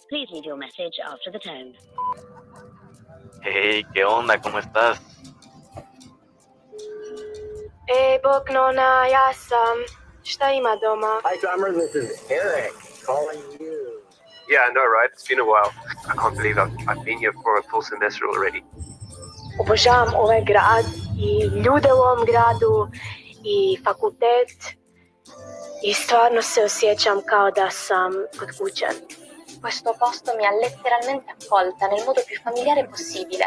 Please leave your message after the tone. Hey, ¿qué onda? ¿Cómo estás? Bog Nona, ja sam. Šta ima doma? Hi, Summer. This is Eric calling you. Yeah, I know, right? It's been a while. I can't believe I've been here for a full semester already. Obožavam ovaj grad i ljude u ovom gradu i fakultet i stvarno se osjećam kao da sam kod kuće. Questo posto mi ha letteralmente accolta nel modo più familiare possibile.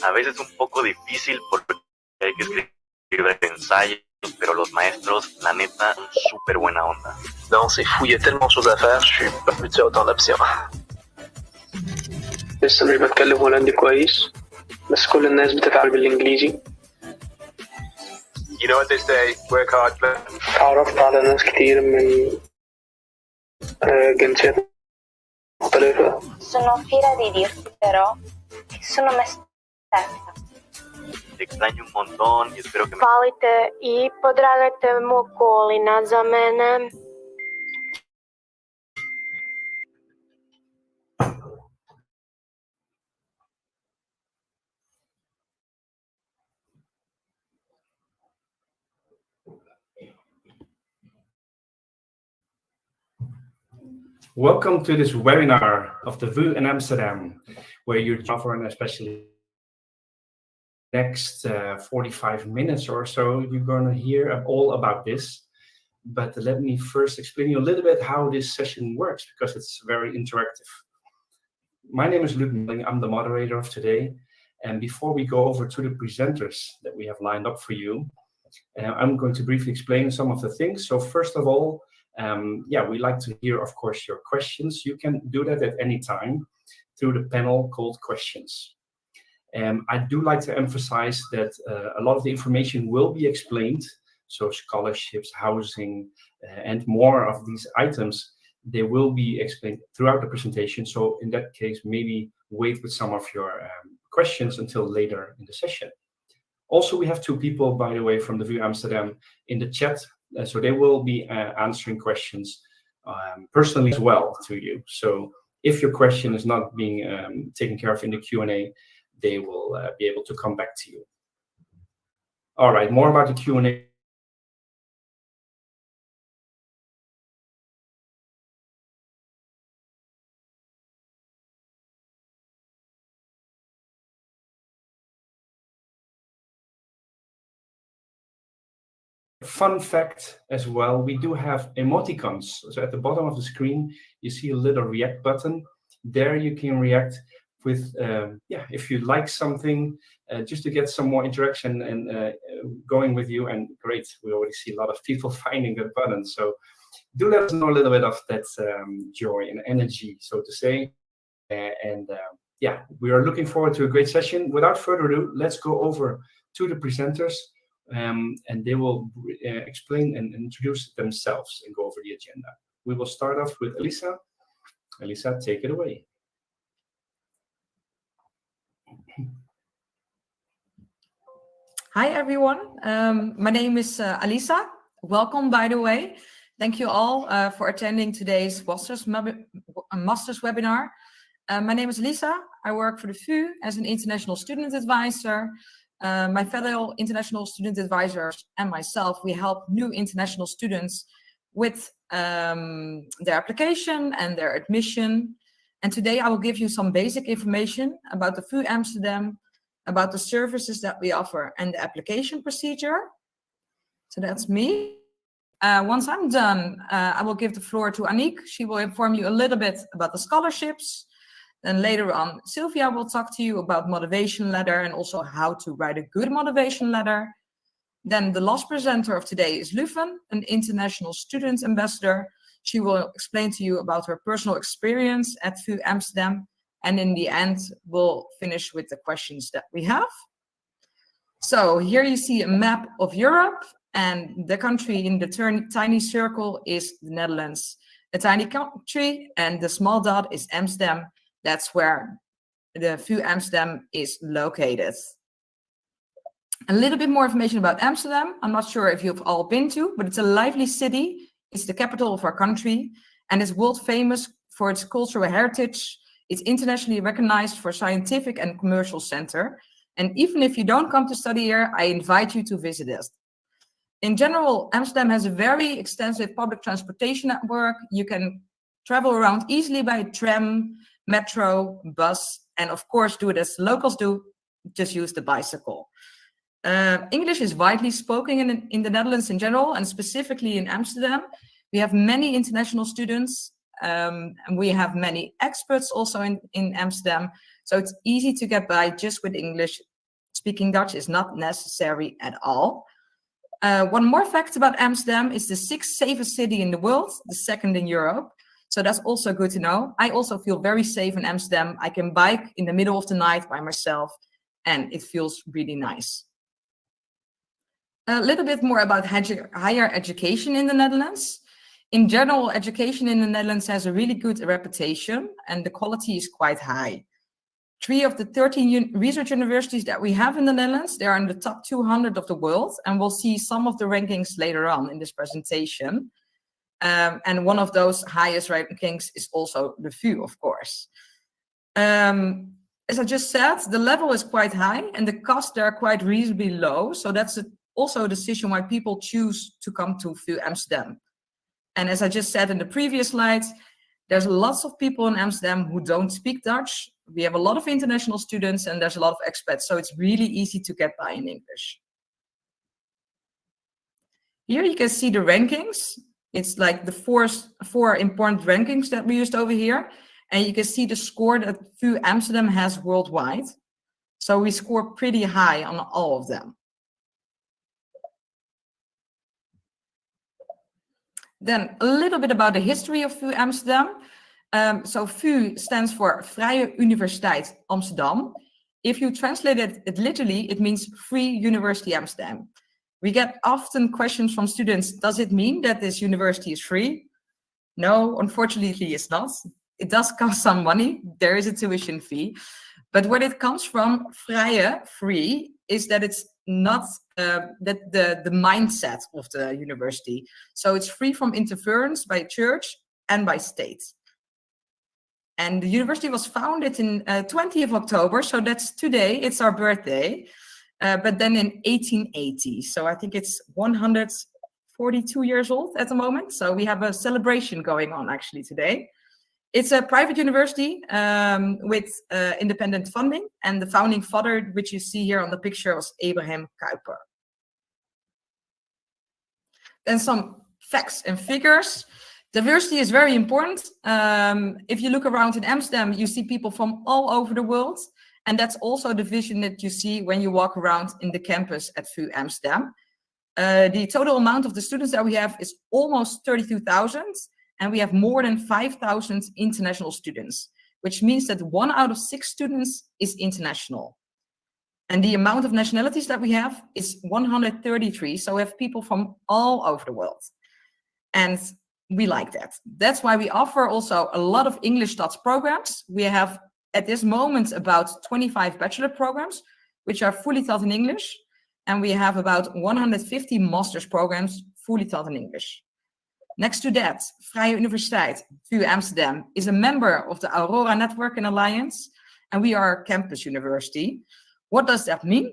A veces un poco difícil porque hay que escribir ensayos, pero los maestros, la neta, son súper buena onda. Non, c'est fou, il y a tellement de choses à faire, je suis pas habitué à autant d'options. لسه مش بتكلم هولندي كويس بس كل الناس بتتعامل بالانجليزي. You know what they say, work hard, play. تعرفت على ناس كتير من جنسيات مختلفة. Sono fiera di dirti però che sono me stessa. Te extraño un montón y espero que me... Hvalite i pozdravite okolina za mene. Welcome to this webinar of the VU in Amsterdam, where you're offering especially next 45 minutes or so, you're going to hear all about this. But let me first explain you a little bit how this session works, because it's very interactive. My name is Luc Milling. I'm the moderator of today. And before we go over to the presenters that we have lined up for you, I'm going to briefly explain some of the things. So first of all, we like to hear, of course, your questions. You can do that at any time through the panel called questions. I do like to emphasize that a lot of the information will be explained. So scholarships, housing, and more of these items, they will be explained throughout the presentation. So in that case, maybe wait with some of your questions until later in the session. Also, we have two people, by the way, from the VU Amsterdam in the chat. So they will be answering questions personally as well to you. So if your question is not being taken care of in the Q&A, they will be able to come back to you. All right, more about the Q&A. Fun fact as well, we do have emoticons. So at the bottom of the screen, you see a little react button. There you can react with, if you like something, just to get some more interaction and going with you. And great, we already see a lot of people finding that button. So do let us know a little bit of that joy and energy, so to say. We are looking forward to a great session. Without further ado, let's go over to the presenters. And they will explain and introduce themselves and go over the agenda. We will start off with Elisa. Elisa, take it away. Hi, everyone. My name is Alisa. Welcome, by the way. Thank you all for attending today's master's webinar. My name is Lisa. I work for the VU as an international student advisor. My fellow international student advisors and myself, we help new international students with their application and their admission. And today I will give you some basic information about the VU Amsterdam, about the services that we offer and the application procedure. So that's me. Once I'm done, I will give the floor to Aniek. She will inform you a little bit about the scholarships. Then later on, Sylvia will talk to you about motivation letter and also how to write a good motivation letter. Then the last presenter of today is Lufen, an international student ambassador. She will explain to you about her personal experience at VU Amsterdam. And in the end, we'll finish with the questions that we have. So here you see a map of Europe, and the country in the tiny circle is the Netherlands, a tiny country, and the small dot is Amsterdam. That's where the VU Amsterdam is located. A little bit more information about Amsterdam. I'm not sure if you've all been to, but it's a lively city. It's the capital of our country, and it's world famous for its cultural heritage. It's internationally recognized for scientific and commercial center. And even if you don't come to study here, I invite you to visit it. In general, Amsterdam has a very extensive public transportation network. You can travel around easily by tram, metro, bus, and of course do it as locals do, just use the bicycle. English is widely spoken in the Netherlands in general, and specifically in Amsterdam. We have many international students, and we have many experts also in Amsterdam. So it's easy to get by just with English. Speaking Dutch is not necessary at all. One more fact about Amsterdam is the 6th safest city in the world, the 2nd in Europe. So that's also good to know. I also feel very safe in Amsterdam. I can bike in the middle of the night by myself, and it feels really nice. A little bit more about higher education in the Netherlands. In general, education in the Netherlands has a really good reputation, and the quality is quite high. 3 of the 13 research universities that we have in the Netherlands, they are in the top 200 of the world, and we'll see some of the rankings later on in this presentation. And one of those highest rankings is also the VU, of course. As I just said, the level is quite high and the costs are quite reasonably low. So that's also a decision why people choose to come to VU Amsterdam. And as I just said in the previous slides, there's lots of people in Amsterdam who don't speak Dutch. We have a lot of international students and there's a lot of expats. So it's really easy to get by in English. Here you can see the rankings. It's like the four important rankings that we used over here. And you can see the score that VU Amsterdam has worldwide. So we score pretty high on all of them. Then a little bit about the history of VU Amsterdam. So VU stands for Vrije Universiteit Amsterdam. If you translate it literally, it means Free University Amsterdam. We get often questions from students, does it mean that this university is free? No, unfortunately it's not. It does cost some money. There is a tuition fee. But where it comes from, vrije, free, is that it's not the mindset of the university. So it's free from interference by church and by state. And the university was founded in 20th of October. So that's today, it's our birthday. But then in 1880. So I think it's 142 years old at the moment. So we have a celebration going on actually today. It's a private university with independent funding. And the founding father, which you see here on the picture, was Abraham Kuyper. Then some facts and figures. Diversity is very important. If you look around in Amsterdam, you see people from all over the world. And that's also the vision that you see when you walk around in the campus at VU Amsterdam. The total amount of the students that we have is almost 32,000. And we have more than 5,000 international students, which means that 1 out of 6 students is international. And the amount of nationalities that we have is 133. So we have people from all over the world. And we like that. That's why we offer also a lot of English Dutch programs. We have at this moment about 25 bachelor programs, which are fully taught in English. And we have about 150 master's programs fully taught in English. Next to that, Vrije Universiteit, VU Amsterdam, is a member of the Aurora Network and Alliance, and we are a campus university. What does that mean?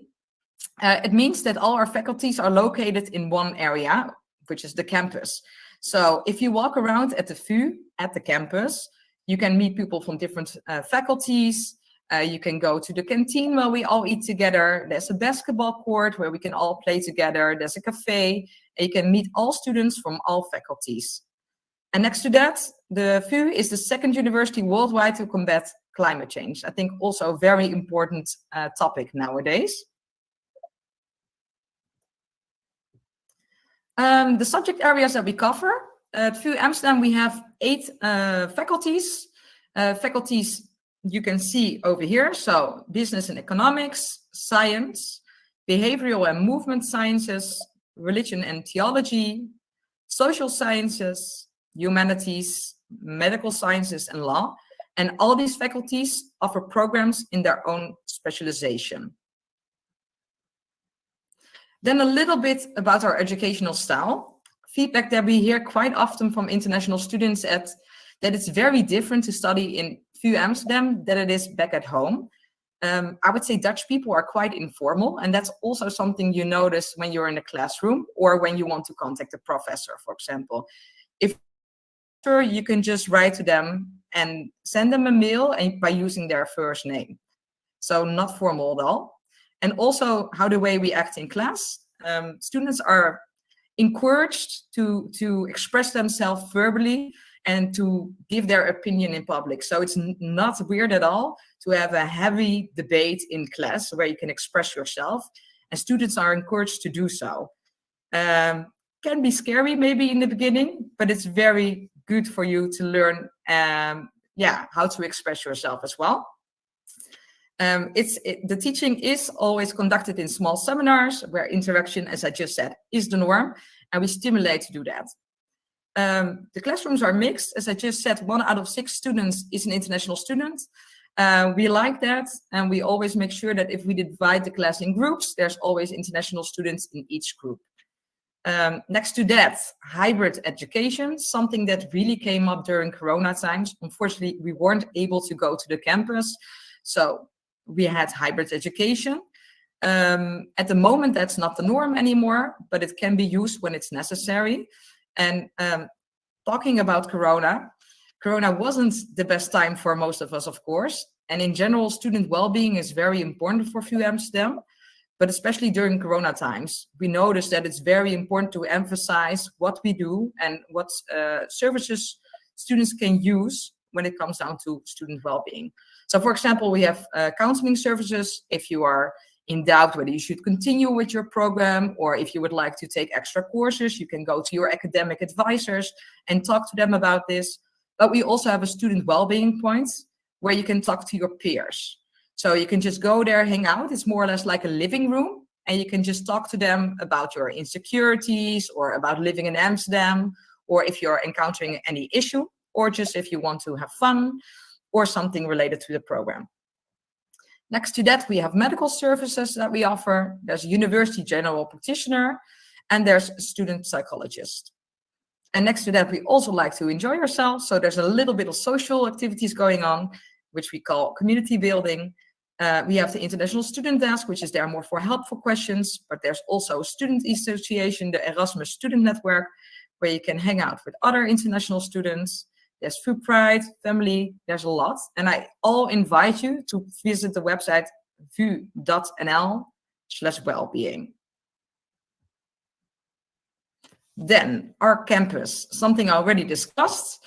It means that all our faculties are located in one area, which is the campus. So if you walk around at the VU, at the campus, you can meet people from different faculties. You can go to the canteen where we all eat together. There's a basketball court where we can all play together. There's a cafe. And you can meet all students from all faculties. And next to that, the VU is the 2nd university worldwide to combat climate change. I think also a very important topic nowadays. The subject areas that we cover. At VU Amsterdam, we have 8 faculties. Faculties you can see over here. So business and economics, science, behavioral and movement sciences, religion and theology, social sciences, humanities, medical sciences, and law. And all these faculties offer programs in their own specialization. Then a little bit about our educational style. Feedback that we hear quite often from international students that it's very different to study in VU Amsterdam than it is back at home. I would say Dutch people are quite informal, and that's also something you notice when you're in a classroom or when you want to contact a professor, for example. If you can just write to them and send them a mail and by using their first name. So not formal at all. And also how the way we act in class. Students are encouraged to express themselves verbally and to give their opinion in public. So it's not weird at all to have a heavy debate in class where you can express yourself, and students are encouraged to do so. Can be scary maybe in the beginning, but it's very good for you to learn how to express yourself as well. The teaching is always conducted in small seminars where interaction, as I just said, is the norm, and we stimulate to do that. The classrooms are mixed. As I just said, 1 out of 6 students is an international student. We like that, and we always make sure that if we divide the class in groups, there's always international students in each group. Next to that, hybrid education, something that really came up during Corona times. Unfortunately, we weren't able to go to the campus, so we had hybrid education. At the moment, that's not the norm anymore, but it can be used when it's necessary. And talking about Corona wasn't the best time for most of us, of course. And in general, student well-being is very important for VU Amsterdam. But especially during Corona times, we noticed that it's very important to emphasize what we do and what services students can use when it comes down to student well-being. So for example, we have counseling services if you are in doubt whether you should continue with your program, or if you would like to take extra courses, you can go to your academic advisors and talk to them about this. But we also have a student well-being point where you can talk to your peers. So you can just go there, hang out. It's more or less like a living room, and you can just talk to them about your insecurities or about living in Amsterdam, or if you're encountering any issue, or just if you want to have fun or something related to the program. Next to that, we have medical services that we offer. There's a university general practitioner, and there's a student psychologist. And next to that, we also like to enjoy ourselves. So there's a little bit of social activities going on, which we call community building. We have the International Student Desk, which is there more for helpful questions, but there's also a student association, the Erasmus Student Network, where you can hang out with other international students. There's Food Pride, family, there's a lot. And I all invite you to visit the website vu.nl/wellbeing. Then our campus, something I already discussed.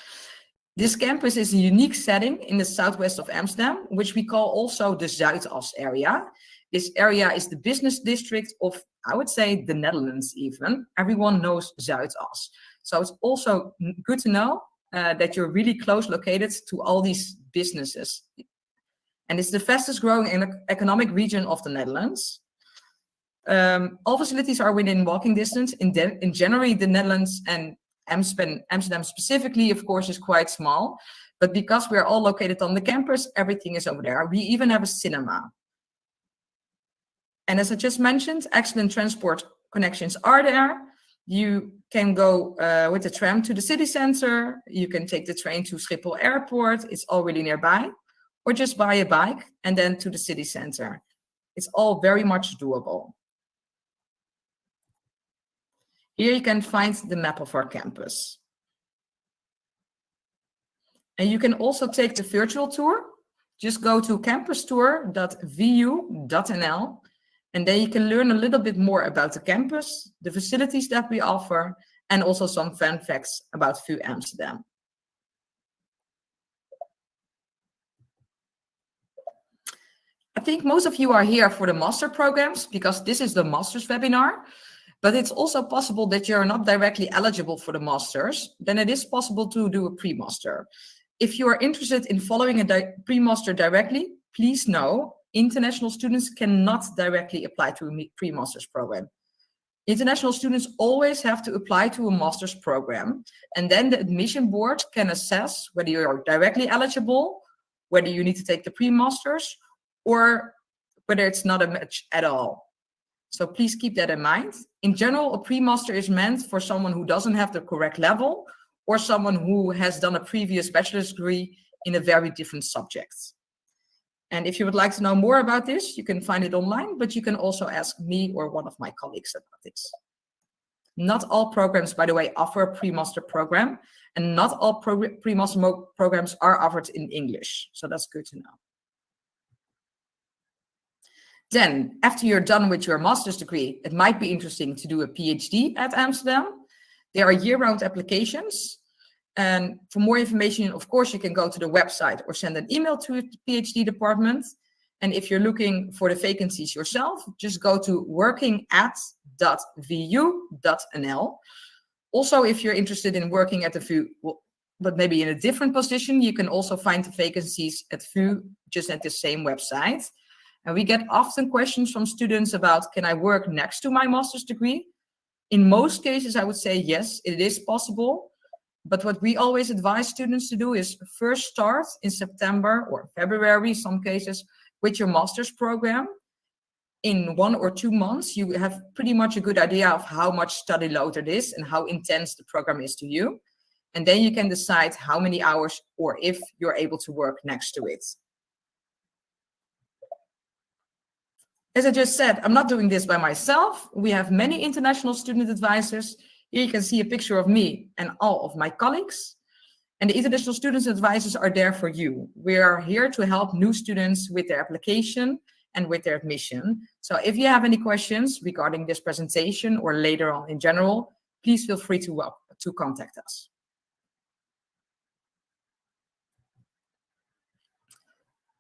This campus is a unique setting in the southwest of Amsterdam, which we call also the Zuidas area. This area is the business district of, I would say, the Netherlands even. Everyone knows Zuidas. So it's also good to know that you're really close located to all these businesses. And it's the fastest growing economic region of the Netherlands. All facilities are within walking distance. In January, the Netherlands and Amsterdam specifically, of course, is quite small, but because we're all located on the campus, everything is over there. We even have a cinema. And as I just mentioned, excellent transport connections are there. You can go with the tram to the city center. You can take the train to Schiphol Airport. It's all really nearby. Or just buy a bike and then to the city center. It's all very much doable. Here you can find the map of our campus. And you can also take the virtual tour. Just go to campustour.vu.nl, and then you can learn a little bit more about the campus, the facilities that we offer, and also some fun facts about VU Amsterdam. I think most of you are here for the master programs because this is the master's webinar. But it's also possible that you're not directly eligible for the masters. Then it is possible to do a pre-master. If you are interested in following a pre-master directly, please know international students cannot directly apply to a pre-master's program. International students always have to apply to a master's program, and then the admission board can assess whether you're directly eligible, whether you need to take the pre-masters, or whether it's not a match at all. So please keep that in mind. In general, a pre-master is meant for someone who doesn't have the correct level or someone who has done a previous bachelor's degree in a very different subject. And if you would like to know more about this, you can find it online, but you can also ask me or one of my colleagues about this. Not all programs, by the way, offer a pre-master program, and not all pre-master programs are offered in English. So that's good to know. Then, after you're done with your master's degree, it might be interesting to do a PhD at Amsterdam. There are year-round applications. And for more information, of course, you can go to the website or send an email to the PhD department. And if you're looking for the vacancies yourself, just go to workingat.vu.nl. Also, if you're interested in working at the VU, but maybe in a different position, you can also find the vacancies at VU just at the same website. And we get often questions from students about, can I work next to my master's degree? In most cases, I would say yes, it is possible. But what we always advise students to do is first start in September or February, some cases, with your master's program. In 1 or 2 months, you have pretty much a good idea of how much study load it is and how intense the program is to you. And then you can decide how many hours or if you're able to work next to it. As I just said, I'm not doing this by myself. We have many international student advisors. Here you can see a picture of me and all of my colleagues. And the international students advisors are there for you. We are here to help new students with their application and with their admission. So if you have any questions regarding this presentation or later on in general, please feel free to contact us.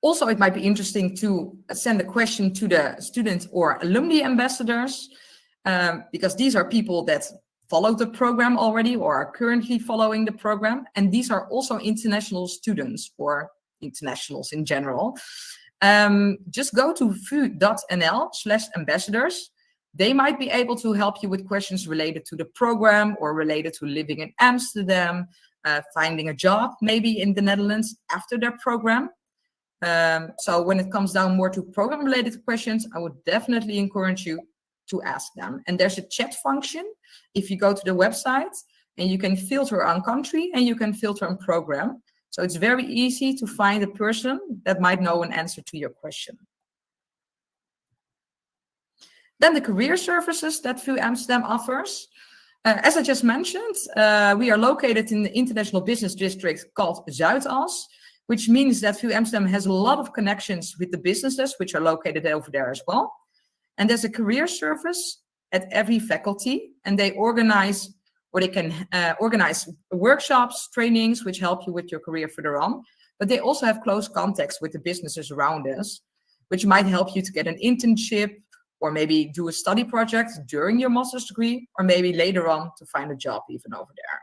Also, it might be interesting to send a question to the student or alumni ambassadors, because these are people that follow the program already or are currently following the program. And these are also international students or internationals in general. Just go to vu.nl/ambassadors. They might be able to help you with questions related to the program or related to living in Amsterdam, finding a job maybe in the Netherlands after their program. So when it comes down more to program related questions, I would definitely encourage you to ask them. And there's a chat function if you go to the website, and you can filter on country and you can filter on program. So it's very easy to find a person that might know an answer to your question. Then the career services that VU Amsterdam offers. As I just mentioned, we are located in the international business district called Zuidas, which means that VU Amsterdam has a lot of connections with the businesses which are located over there as well. And there's a career service at every faculty, and they organize, or they can organize workshops, trainings, which help you with your career further on. But they also have close contacts with the businesses around us, which might help you to get an internship, or maybe do a study project during your master's degree, or maybe later on to find a job even over there.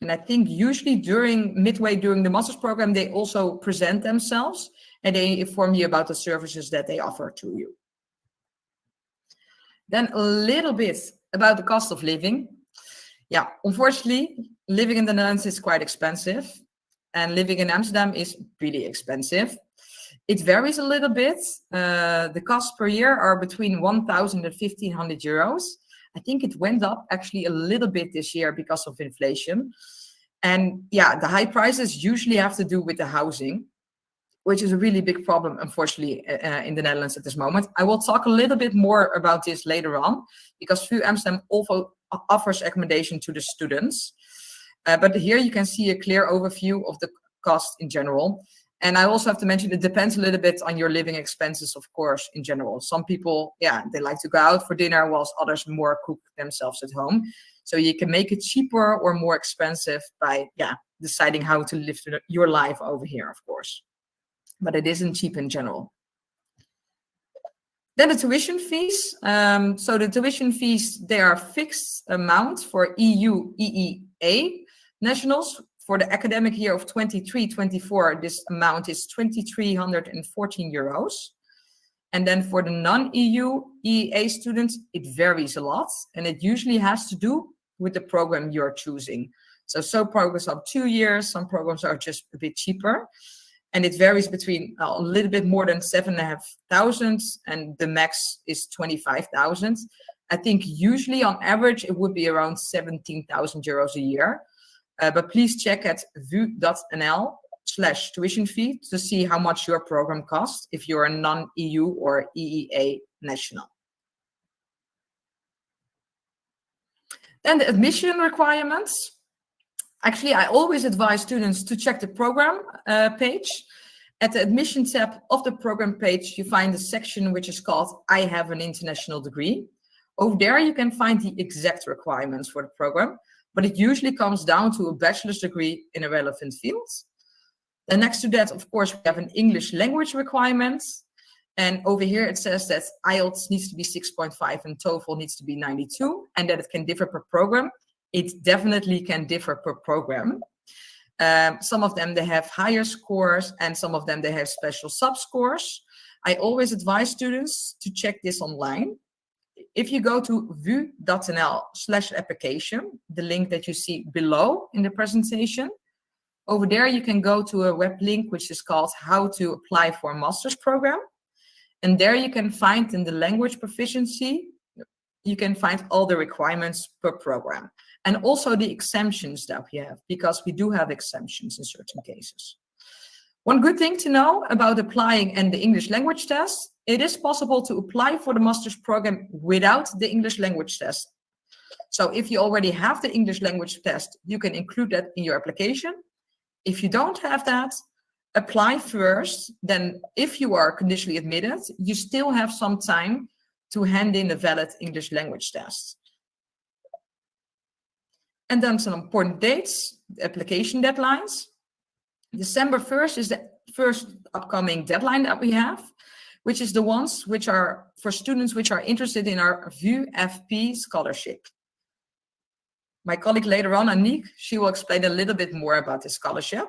And I think usually midway during the master's program, they also present themselves and they inform you about the services that they offer to you. Then a little bit about the cost of living. Yeah, unfortunately, living in the Netherlands is quite expensive, and living in Amsterdam is really expensive. It varies a little bit. The costs per year are between 1,000 and 1,500 euros. I think it went up actually a little bit this year because of inflation. And yeah, the high prices usually have to do with the housing, which is a really big problem, unfortunately, in the Netherlands at this moment. I will talk a little bit more about this later on, because VU Amsterdam also offers accommodation to the students. But here you can see a clear overview of the cost in general. And I also have to mention, it depends a little bit on your living expenses, of course, in general. Some people, yeah, they like to go out for dinner, whilst others more cook themselves at home. So you can make it cheaper or more expensive by, yeah, deciding how to live your life over here, of course. But it isn't cheap in general. Then the tuition fees. So the tuition fees, they are fixed amount for EU, EEA nationals. For the academic year of 23-24, this amount is 2,314 euros. And then for the non-EU EEA students, it varies a lot. And it usually has to do with the program you're choosing. So some programs are 2 years, some programs are just a bit cheaper. And it varies between a little bit more than 7,500 and the max is 25,000. I think usually on average it would be around 17,000 euros a year. But please check at vu.nl/tuition fee to see how much your program costs if you're a non-EU or EEA national. Then the admission requirements. Actually, I always advise students to check the program page. At the admission tab of the program page, you find a section which is called I have an international degree. Over there, you can find the exact requirements for the program, but it usually comes down to a bachelor's degree in a relevant field. Then next to that, of course, we have an English language requirement. And over here, it says that IELTS needs to be 6.5 and TOEFL needs to be 92, and that it can differ per program. It definitely can differ per program. Some of them, they have higher scores, and some of them, they have special sub-scores. I always advise students to check this online. If you go to vu.nl/application, the link that you see below in the presentation, over there you can go to a web link which is called How to Apply for a Master's Program. And there you can find in the language proficiency, you can find all the requirements per program. And also the exemptions that we have, because we do have exemptions in certain cases. One good thing to know about applying and the English language test, it is possible to apply for the master's program without the English language test. So if you already have the English language test, you can include that in your application. If you don't have that, apply first. Then if you are conditionally admitted, you still have some time to hand in a valid English language test. And then some important dates, the application deadlines. December 1st is the first upcoming deadline that we have, which is the ones which are for students which are interested in our VU FP scholarship. My colleague later on, Aniek, she will explain a little bit more about the scholarship.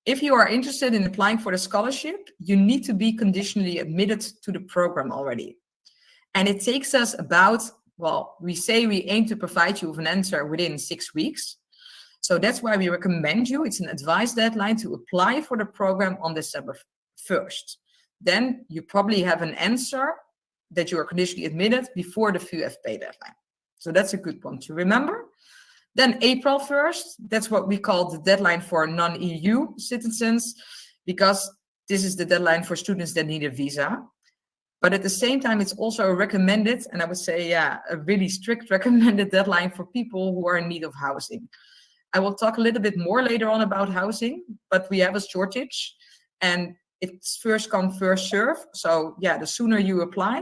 If you are interested in applying for the scholarship, you need to be conditionally admitted to the program already. And it takes us about, well, we say we aim to provide you with an answer within 6 weeks. So that's why we recommend you, it's an advice deadline to apply for the program on December 1st. Then you probably have an answer that you are conditionally admitted before the VU FP deadline. So that's a good one to remember. Then April 1st, that's what we call the deadline for non-EU citizens, because this is the deadline for students that need a visa. But at the same time, it's also a recommended, and I would say, yeah, a really strict recommended deadline for people who are in need of housing. I will talk a little bit more later on about housing, but we have a shortage and it's first come, first serve. So yeah, the sooner you apply,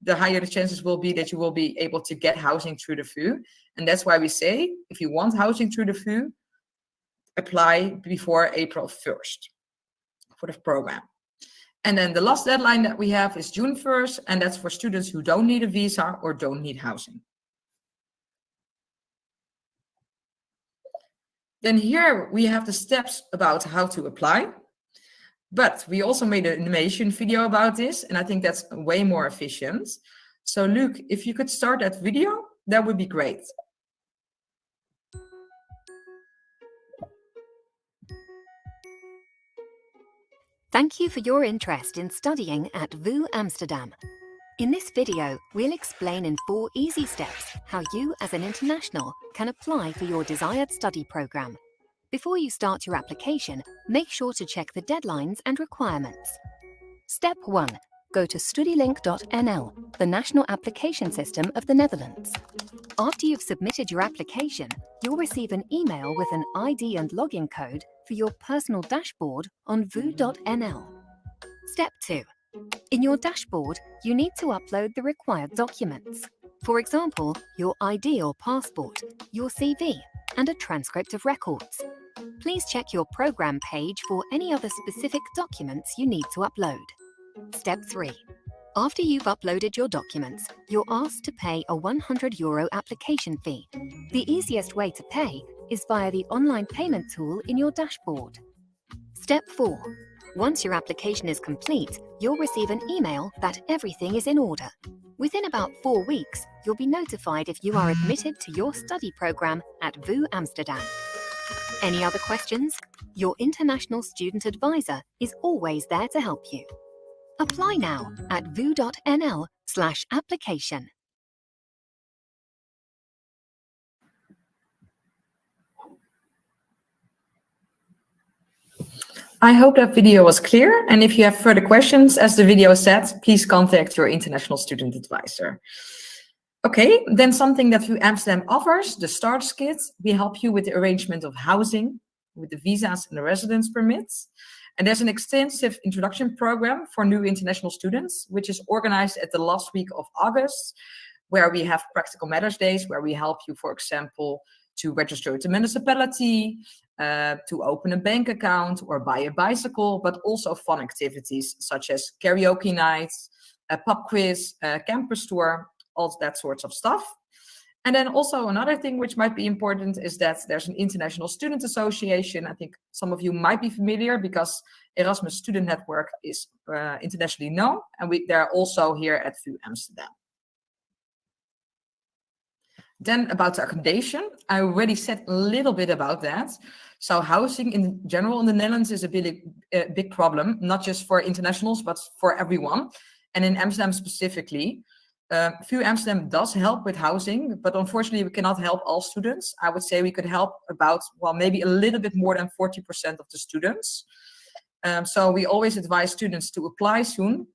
the higher the chances will be that you will be able to get housing through the VU. And that's why we say, if you want housing through the VU, apply before April 1st for the program. And then the last deadline that we have is June 1st, and that's for students who don't need a visa or don't need housing. Then here we have the steps about how to apply. But we also made an animation video about this, and I think that's way more efficient. So Luc, if you could start that video, that would be great. Thank you for your interest in studying at VU Amsterdam. In this video, we'll explain in 4 easy steps how you as an international can apply for your desired study program. Before you start your application, make sure to check the deadlines and requirements. Step 1. Go to studylink.nl, the national application system of the Netherlands. After you've submitted your application, you'll receive an email with an ID and login code for your personal dashboard on vu.nl. Step 2. In your dashboard, you need to upload the required documents. For example, your ID or passport, your CV, and a transcript of records. Please check your program page for any other specific documents you need to upload. Step 3. After you've uploaded your documents, you're asked to pay a €100 application fee. The easiest way to pay is via the online payment tool in your dashboard. Step 4. Once your application is complete, you'll receive an email that everything is in order. Within about 4 weeks, you'll be notified if you are admitted to your study program at VU Amsterdam. Any other questions? Your international student advisor is always there to help you. Apply now at vu.nl/application. I hope that video was clear. And if you have further questions, as the video said, please contact your international student advisor. Okay, then something that VU Amsterdam offers, the Starters Kit. We help you with the arrangement of housing, with the visas and the residence permits. And there's an extensive introduction program for new international students, which is organized at the last week of August, where we have practical matters days, where we help you, for example, to register with the municipality, to open a bank account or buy a bicycle, but also fun activities such as karaoke nights, a pub quiz, a campus tour, all that sorts of stuff. And then also another thing which might be important is that there's an International Student Association. I think some of you might be familiar because Erasmus Student Network is internationally known, and they're also here at VU Amsterdam. Then about the accommodation, I already said a little bit about that. So housing in general in the Netherlands is a big problem, not just for internationals, but for everyone. And in Amsterdam specifically, VU Amsterdam does help with housing, but unfortunately we cannot help all students. I would say we could help about, well, maybe a little bit more than 40% of the students. So we always advise students to apply soon,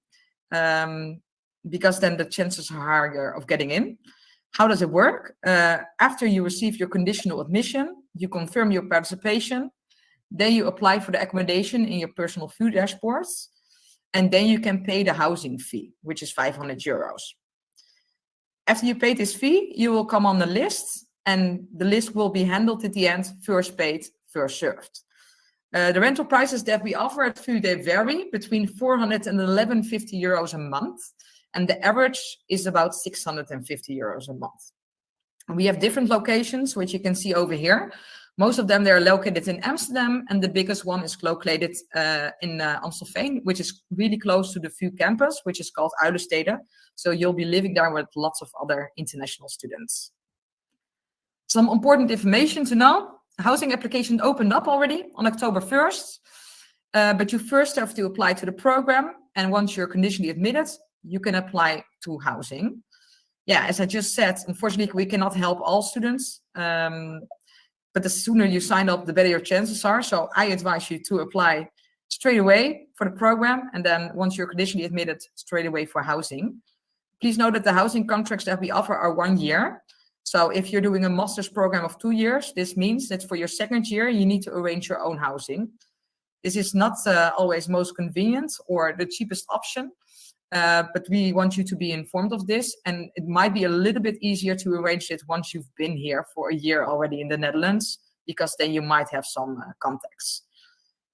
because then the chances are higher of getting in. How does it work? After you receive your conditional admission, you confirm your participation, then you apply for the accommodation in your personal VU dashboards, and then you can pay the housing fee, which is 500 euros. After you pay this fee, you will come on the list, and the list will be handled at the end, first paid, first served. The rental prices that we offer at VU, they vary between 400 and 1150 euros a month. And the average is about 650 euros a month. We have different locations, which you can see over here. Most of them, they're located in Amsterdam, and the biggest one is located in Amstelveen, which is really close to the VU campus, which is called Uilenstede. So you'll be living there with lots of other international students. Some important information to know. Housing application opened up already on October 1st, but you first have to apply to the program, and once you're conditionally admitted, you can apply to housing. Yeah, as I just said, unfortunately, we cannot help all students, but the sooner you sign up, the better your chances are. So I advise you to apply straight away for the program, and then once you're conditionally admitted, straight away for housing. Please note that the housing contracts that we offer are 1 year. So if you're doing a master's program of 2 years, this means that for your second year, you need to arrange your own housing. This is not always most convenient or the cheapest option. But we want you to be informed of this, and it might be a little bit easier to arrange it once you've been here for a year already in the Netherlands, because then you might have some contacts.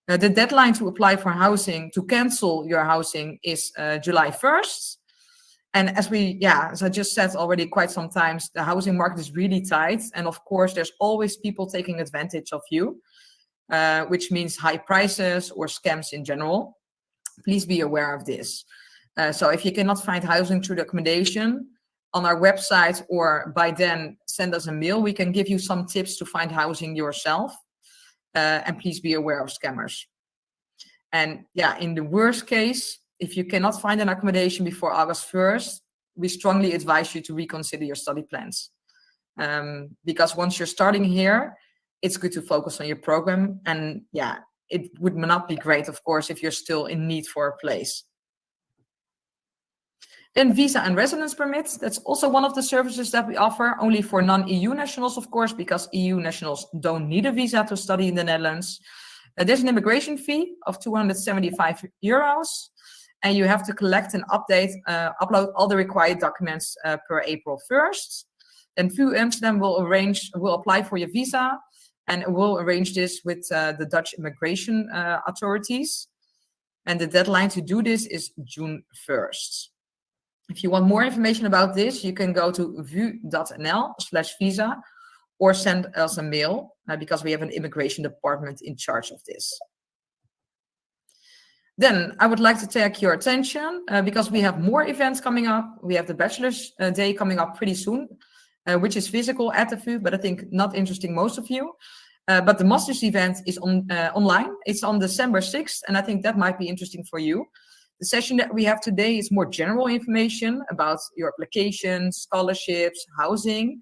The deadline to apply for housing, to cancel your housing, is July 1st. And as I just said already quite some times, the housing market is really tight. And of course, there's always people taking advantage of you, which means high prices or scams in general. Please be aware of this. So if you cannot find housing through the accommodation on our website, or by then send us a mail, we can give you some tips to find housing yourself. And please be aware of scammers. And yeah, in the worst case, if you cannot find an accommodation before August 1st, we strongly advise you to reconsider your study plans. Because once you're starting here, it's good to focus on your program. And yeah, it would not be great, of course, if you're still in need for a place. Then visa and residence permits. That's also one of the services that we offer, only for non-EU nationals, of course, because EU nationals don't need a visa to study in the Netherlands. There's an immigration fee of 275 euros, and you have to collect and upload all the required documents per April 1st. Then VU Amsterdam will apply for your visa, and will arrange this with the Dutch immigration authorities. And the deadline to do this is June 1st. If you want more information about this, you can go to vu.nl/visa or send us a mail, because we have an immigration department in charge of this. Then I would like to take your attention, because we have more events coming up. We have the Bachelor's Day coming up pretty soon, which is physical at the VU, but I think not interesting most of you. But the Master's event is online. It's on December 6th, and I think that might be interesting for you. The session that we have today is more general information about your applications, scholarships, housing.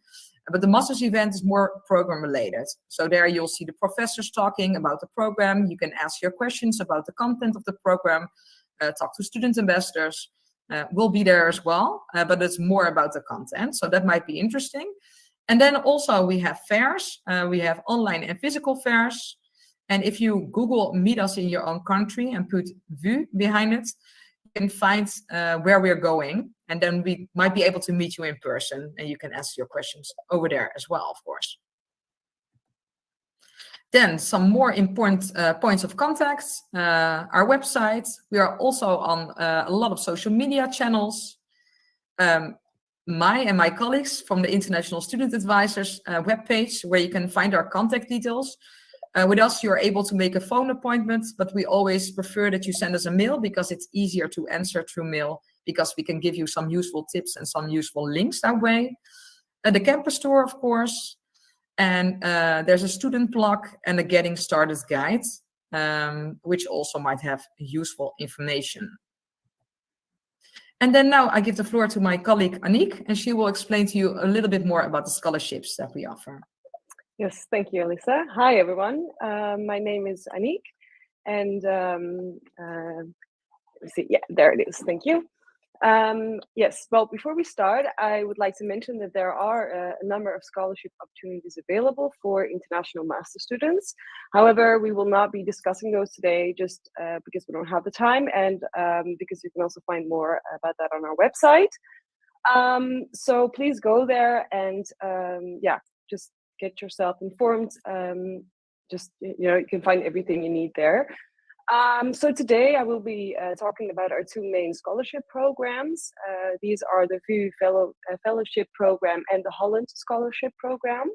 But the master's event is more program related. So there you'll see the professors talking about the program. You can ask your questions about the content of the program, talk to student ambassadors. We'll be there as well, but it's more about the content. So that might be interesting. And then also we have fairs. We have online and physical fairs. And if you Google meet us in your own country and put VU behind it, you can find where we're going. And then we might be able to meet you in person and you can ask your questions over there as well, of course. Then some more important points of contact, our website. We are also on a lot of social media channels. My and my colleagues from the International Student Advisors webpage, where you can find our contact details. With us, you're able to make a phone appointment, but we always prefer that you send us a mail because it's easier to answer through mail, because we can give you some useful tips and some useful links that way. The campus tour, of course. And there's a student blog and a Getting Started guide, which also might have useful information. And then now I give the floor to my colleague Aniek, and she will explain to you a little bit more about the scholarships that we offer. Yes, thank you, Elisa. Hi, everyone. My name is Aniek, and let's see, yeah, there it is. Thank you. Yes, well, before we start, I would like to mention that there are a number of scholarship opportunities available for international master students. However, we will not be discussing those today just because we don't have the time, and because you can also find more about that on our website. So please go there and yeah, just get yourself informed. Just, you know, you can find everything you need there. So today I will be talking about our two main scholarship programs. These are the VU Fellowship Program and the Holland Scholarship Program.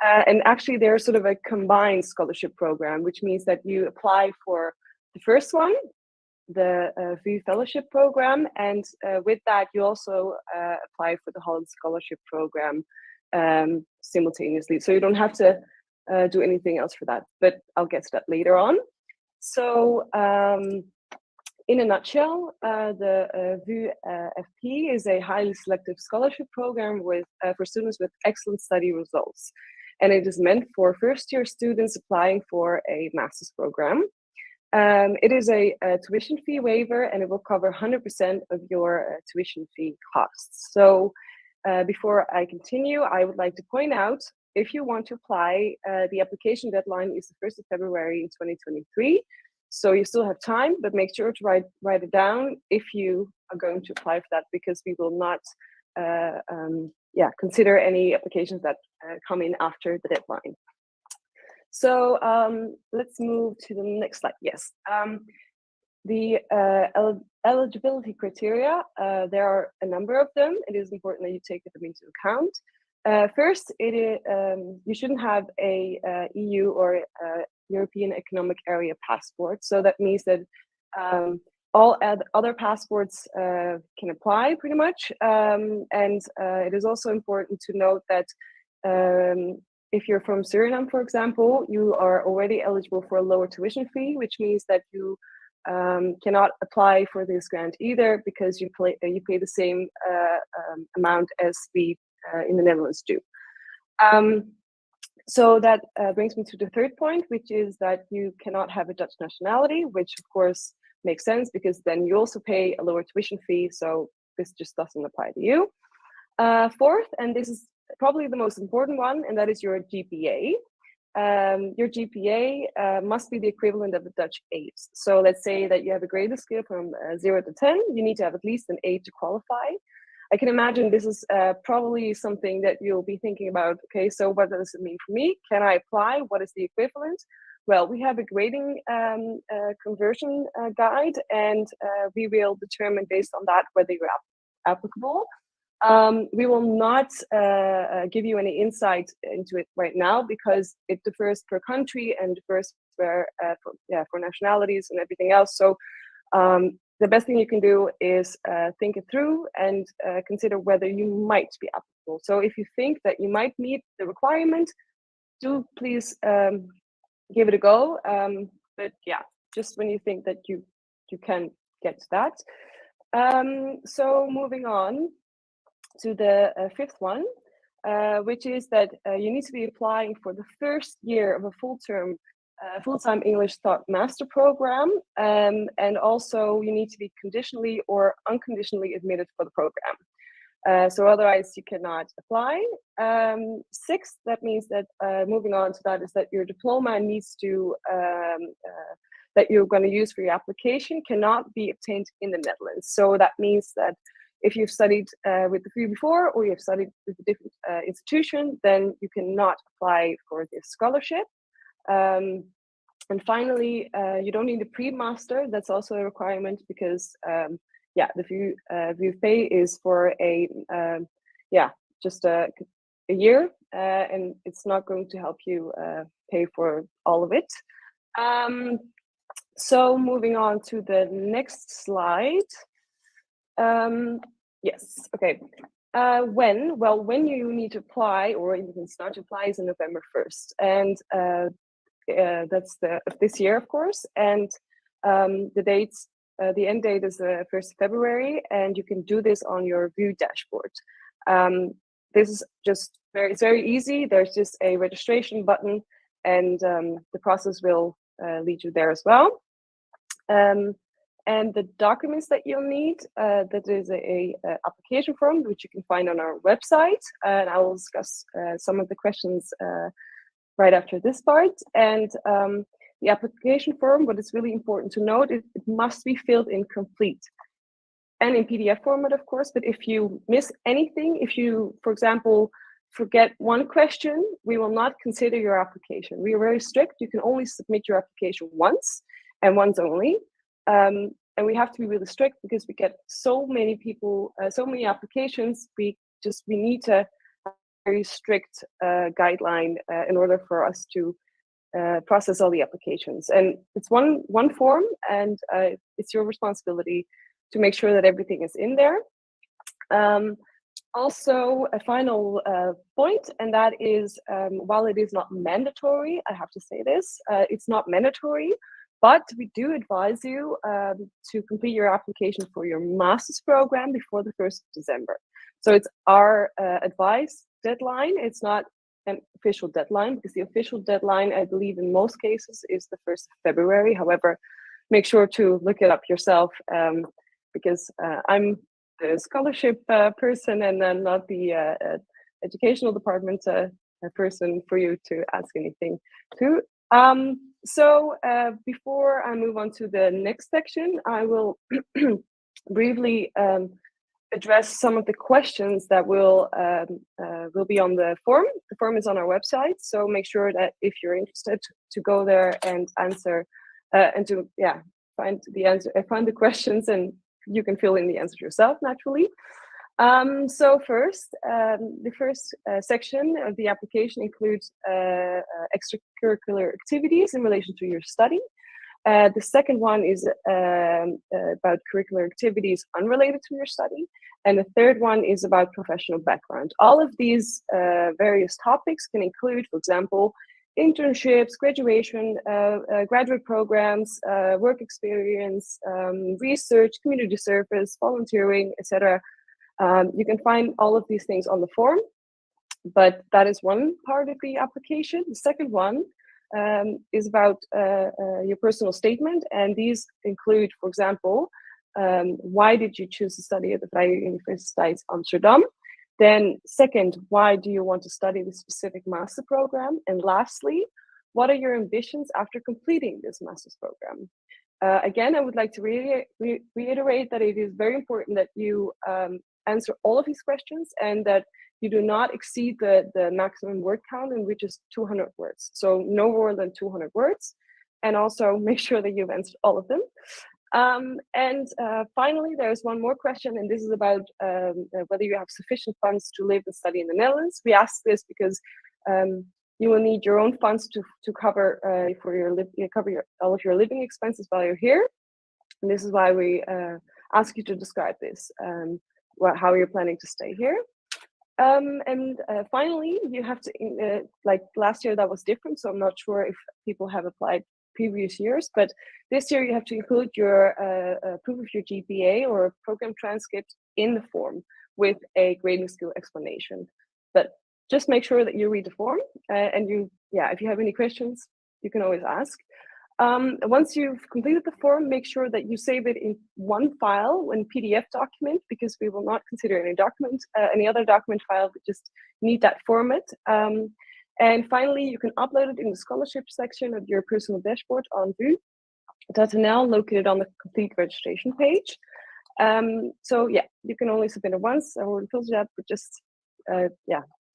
And actually they're sort of a combined scholarship program, which means that you apply for the first one, the VU Fellowship Program, and with that you also apply for the Holland Scholarship Program simultaneously. So you don't have to do anything else for that, but I'll get to that later on. So in a nutshell, the VU FP is a highly selective scholarship program with for students with excellent study results. And it is meant for first-year students applying for a master's program. It is a tuition fee waiver, and it will cover 100% of your tuition fee costs. So before I continue, I would like to point out, if you want to apply, the application deadline is the 1st of February in 2023. So you still have time, but make sure to write it down if you are going to apply for that, because we will not consider any applications that come in after the deadline. So let's move to the next slide. Yes. The eligibility criteria, there are a number of them. It is important that you take them into account. First, you shouldn't have a EU or European Economic Area passport. So that means that all other passports can apply pretty much. And it is also important to note that if you're from Suriname, for example, you are already eligible for a lower tuition fee, which means that you cannot apply for this grant either, because you pay the same amount as we in the Netherlands do. So that brings me to the third point, which is that you cannot have a Dutch nationality, which of course makes sense, because then you also pay a lower tuition fee, so this just doesn't apply to you. Fourth, and this is probably the most important one, and that is your GPA. Your GPA must be the equivalent of the Dutch 8. So let's say that you have a grading scale from 0 to 10, you need to have at least an 8 to qualify. I can imagine this is probably something that you'll be thinking about. Okay, so what does it mean for me? Can I apply? What is the equivalent? Well, we have a grading conversion guide, and we will determine based on that whether you're applicable. We will not give you any insight into it right now, because it differs per country and differs for nationalities and everything else. So the best thing you can do is think it through and consider whether you might be applicable. So if you think that you might meet the requirement, do please give it a go. But yeah, just when you think that you can get to that. So moving on to the fifth one, which is that you need to be applying for the first year of a full-time English taught master program, and also you need to be conditionally or unconditionally admitted for the program. So otherwise you cannot apply. Sixth, that means that moving on to that is that your diploma needs to that you're going to use for your application cannot be obtained in the Netherlands. So that means that if you've studied with the VU before, or you've studied with a different institution, then you cannot apply for this scholarship. And finally, you don't need a pre-master. That's also a requirement because, the VU pay is for just a year, and it's not going to help you pay for all of it. So moving on to the next slide. Yes, okay. When you need to apply, or you can start to apply, is on November 1st. And that's this year, of course. And the end date is the 1st of February, and you can do this on your VU dashboard. This is it's very easy. There's just a registration button, and the process will lead you there as well. And the documents that you'll need, that is a application form, which you can find on our website. And I will discuss some of the questions right after this part. And the application form, what is really important to note, it must be filled in complete. And in PDF format, of course, but if you miss anything, if you, for example, forget one question, we will not consider your application. We are very strict. You can only submit your application once, and once only. And we have to be really strict because we get so many people, so many applications. We need to have a very strict guideline in order for us to process all the applications. And it's one form, and it's your responsibility to make sure that everything is in there. Also, a final point, and that is, while it is not mandatory, I have to say this, it's not mandatory, but we do advise you to complete your application for your master's program before the 1st of December. So it's our advice deadline. It's not an official deadline, because the official deadline, I believe in most cases, is the 1st of February. However, make sure to look it up yourself, because I'm the scholarship person and then not the educational department person for you to ask anything to. So before I move on to the next section, I will briefly address some of the questions that will be on the form. The form is on our website, so make sure that if you're interested to go there and answer and to find the questions, and you can fill in the answer yourself naturally. So first, the first section of the application includes extracurricular activities in relation to your study. The second one is about curricular activities unrelated to your study. And the third one is about professional background. All of these various topics can include, for example, internships, graduation, graduate programs, work experience, research, community service, volunteering, etc. You can find all of these things on the form, but that is one part of the application. The second one is about your personal statement, and these include, for example, why did you choose to study at the Vrije Universiteit Amsterdam? Then second, why do you want to study the specific master program? And lastly, what are your ambitions after completing this master's program? Again, I would like to reiterate that it is very important that you answer all of these questions, and that you do not exceed the maximum word count, in which is 200 words. So no more than 200 words. And also make sure that you've answered all of them. Finally, there's one more question, and this is about whether you have sufficient funds to live and study in the Netherlands. We ask this because you will need your own funds to cover all of your living expenses while you're here. And this is why we ask you to describe this, how you're planning to stay here. Finally, you have to, like last year that was different, so I'm not sure if people have applied previous years, but this year you have to include your proof of your GPA or program transcript in the form with a grading skill explanation. But just make sure that you read the form and if you have any questions, you can always ask. Once you've completed the form, make sure that you save it in one file, one PDF document, because we will not consider any other document file. We just need that format. And finally, you can upload it in the scholarship section of your personal dashboard on VU.nl, located on the complete registration page. So yeah, you can only submit it once. I already told you that, but just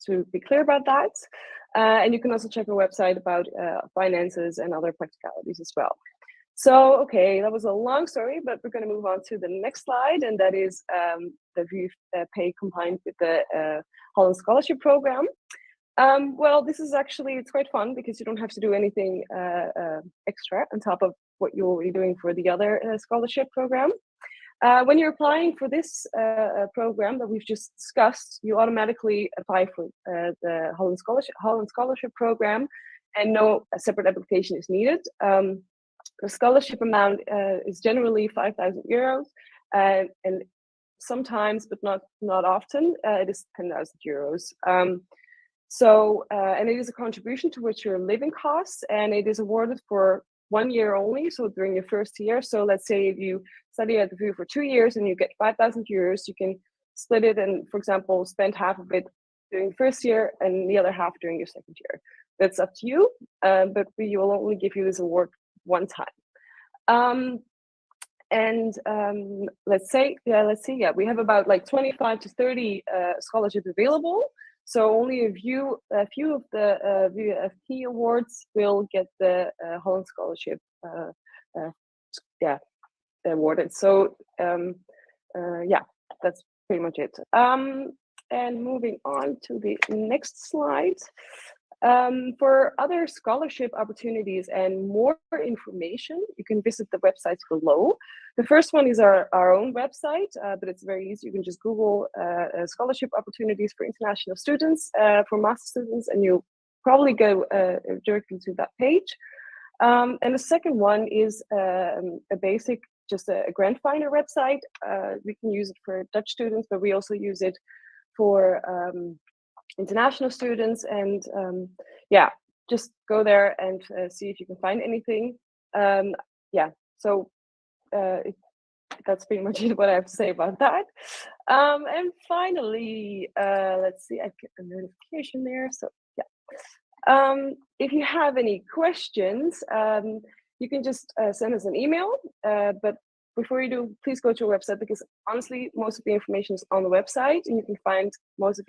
to be clear about that. And you can also check our website about finances and other practicalities as well. So, okay, that was a long story, but we're going to move on to the next slide, and that is the VU pay combined with the Holland Scholarship Program. Well, this is actually, it's quite fun because you don't have to do anything extra on top of what you're already doing for the other scholarship program. When you're applying for this program that we've just discussed, you automatically apply for the Holland Scholarship Program, and no separate application is needed. The scholarship amount is generally €5,000, and sometimes, but not often, it is €10,000. And it is a contribution towards your living costs, and it is awarded for 1 year only, so during your first year. So let's say if you study at the VU for 2 years and you get €5,000, you can split it and, for example, spend half of it during the first year and the other half during your second year. That's up to you, but we will only give you this award one time. Let's see, we have about like 25 to 30 scholarships available. So only a few of the VUFP awards will get the Holland Scholarship awarded. So that's pretty much it. And moving on to the next slide. For other scholarship opportunities and more information, you can visit the websites below. The first one is our own website, but it's very easy. You can just Google scholarship opportunities for international students, for master students, and you'll probably go directly to that page. And the second one is a basic, just a grant finder website. We can use it for Dutch students, but we also use it for international students, and just go there and see if you can find anything. That's pretty much what I have to say about that. And finally, let's see, I get a notification there. So if you have any questions, you can just send us an email, but before you do, please go to our website, because honestly, most of the information is on the website, and you can find most of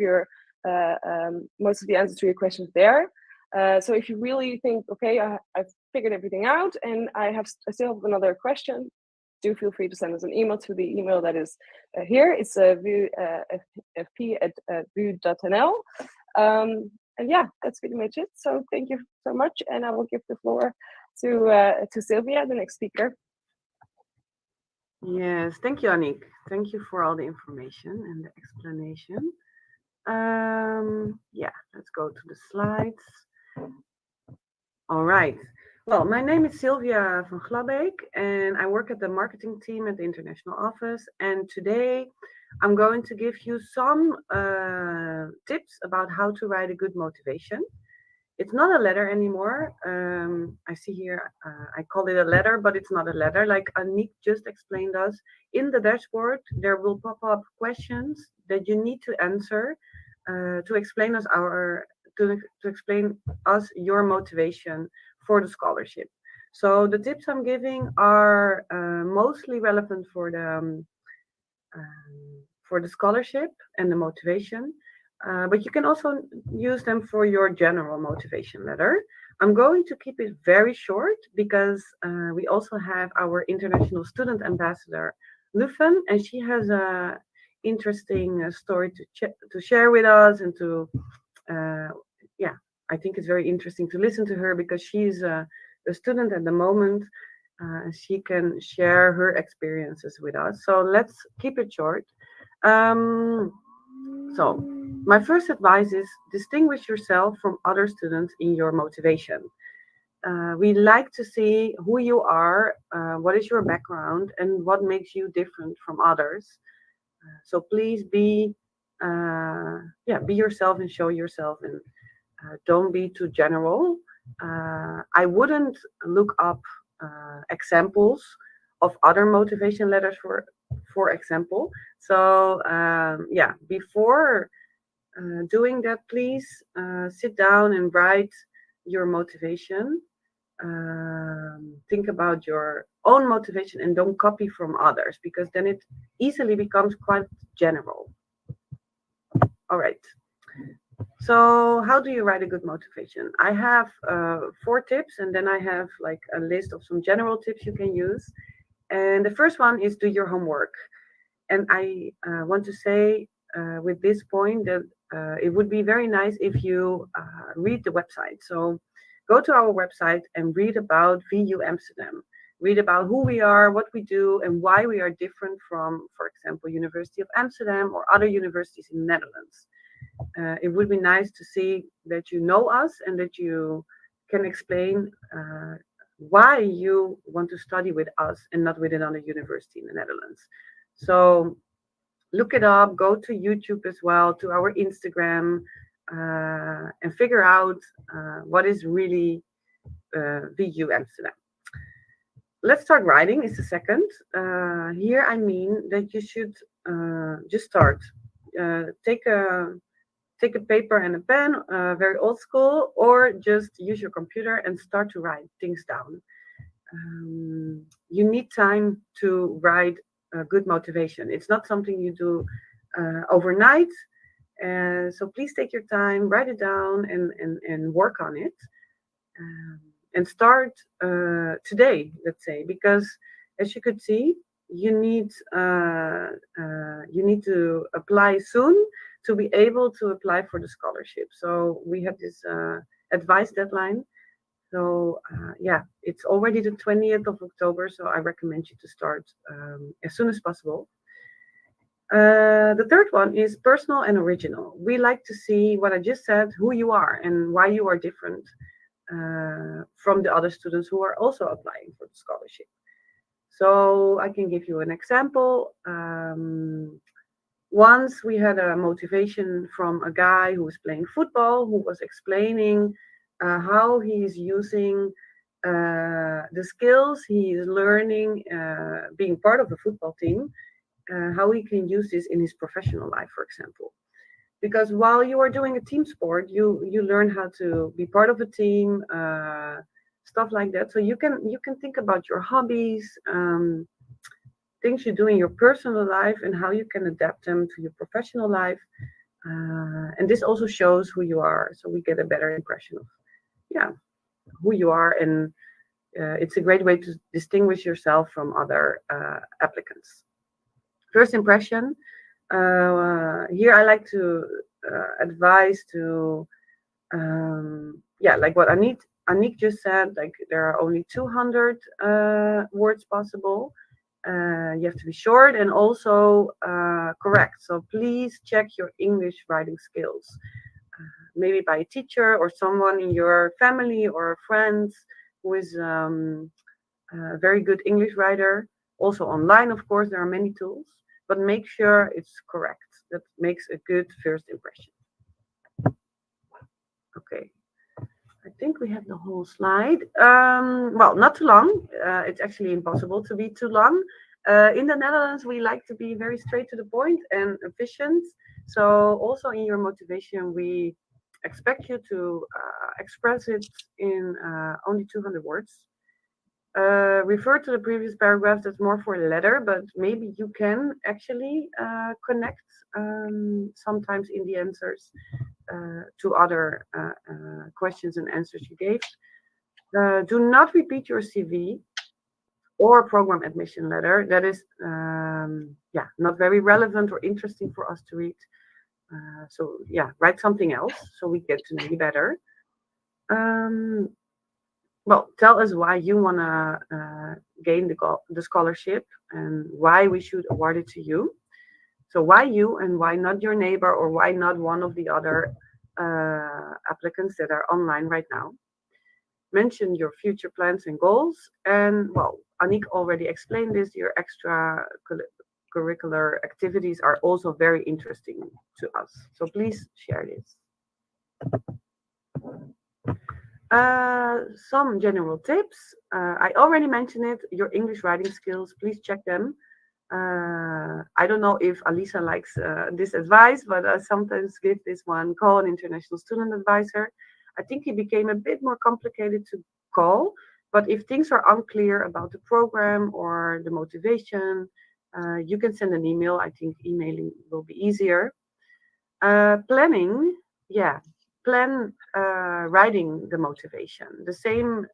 the answers to your questions there. So if you really think, okay, I've figured everything out and I still have another question, do feel free to send us an email to the email that is here. It's fp@vu.nl. And yeah, that's pretty much it. So thank you so much, and I will give the floor to Sylvia, the next speaker. Yes, thank you, Annick. Thank you for all the information and the explanation. Let's go to the slides. All right. Well, my name is Sylvia van Glabbeek, and I work at the marketing team at the international office. And today I'm going to give you some tips about how to write a good motivation. It's not a letter anymore. I see here, I call it a letter, but it's not a letter. Like Annick just explained us, in the dashboard, there will pop up questions that you need to answer to explain us your motivation for the scholarship. So the tips I'm giving are mostly relevant for the scholarship and the motivation. But you can also use them for your general motivation letter. I'm going to keep it very short because we also have our international student ambassador, Lufen, and she has a interesting story to share with us, and I think it's very interesting to listen to her because she's a student at the moment. She can share her experiences with us. So let's keep it short. So my first advice is distinguish yourself from other students in your motivation. We like to see who you are, what is your background, and what makes you different from others. So please be yeah, be yourself and show yourself, and don't be too general. I wouldn't look up examples of other motivation letters, for example. So yeah, before doing that, please sit down and write your motivation. Think about your own motivation and don't copy from others, because then it easily becomes quite general. All right. So how do you write a good motivation? I have 4 tips, and then I have like a list of some general tips you can use. And the first one is do your homework. And I want to say with this point that it would be very nice if you read the website. So go to our website and read about VU Amsterdam. Read about who we are, what we do, and why we are different from, for example, University of Amsterdam or other universities in the Netherlands. It would be nice to see that you know us and that you can explain why you want to study with us and not with another university in the Netherlands. So look it up, go to YouTube as well, to our Instagram, and figure out what is really VU Amsterdam. Let's start writing is the second. Here I mean that you should just start. Take a paper and a pen, very old school, or just use your computer and start to write things down. You need time to write good motivation. It's not something you do overnight. So please take your time, write it down, and work on it. And start today, let's say, because as you could see, you need to apply soon to be able to apply for the scholarship. So we have this advice deadline. So yeah, it's already the 20th of October, so I recommend you to start as soon as possible. The third one is personal and original. We like to see what I just said, who you are and why you are different from the other students who are also applying for the scholarship. So I can give you an example. Once we had a motivation from a guy who was playing football, who was explaining how he is using the skills he is learning being part of a football team, how he can use this in his professional life, for example. Because while you are doing a team sport, you learn how to be part of a team, stuff like that. So you can think about your hobbies, things you do in your personal life, and how you can adapt them to your professional life. And this also shows who you are, so we get a better impression of, yeah, who you are, and it's a great way to distinguish yourself from other applicants. First impression. Here I like to advise to, yeah, like what Aniek just said, like there are only 200 words possible. You have to be short and also correct. So please check your English writing skills. Maybe by a teacher or someone in your family or friends who is a very good English writer. Also online, of course, there are many tools, but make sure it's correct. That makes a good first impression. Okay. I think we have the whole slide. Well, not too long. It's actually impossible to be too long. In the Netherlands, we like to be very straight to the point and efficient. So also in your motivation, we expect you to express it in only 200 words. Refer to the previous paragraph, that's more for a letter, but maybe you can actually connect sometimes in the answers to other questions and answers you gave. Do not repeat your CV or program admission letter. That is yeah, not very relevant or interesting for us to read. So yeah, write something else so we get to know you better. Well, tell us why you want to gain the scholarship and why we should award it to you. So why you and why not your neighbor, or why not one of the other applicants that are online right now. Mention your future plans and goals. And well, Aniek already explained this, your extracurricular activities are also very interesting to us. So please share this. Some general tips. I already mentioned it, your English writing skills, please check them. I don't know if Alisa likes this advice, but I sometimes give this one, call an international student advisor. I think it became a bit more complicated to call, but if things are unclear about the program or the motivation, you can send an email. I think emailing will be easier. Planning, yeah, plan writing the motivation. The same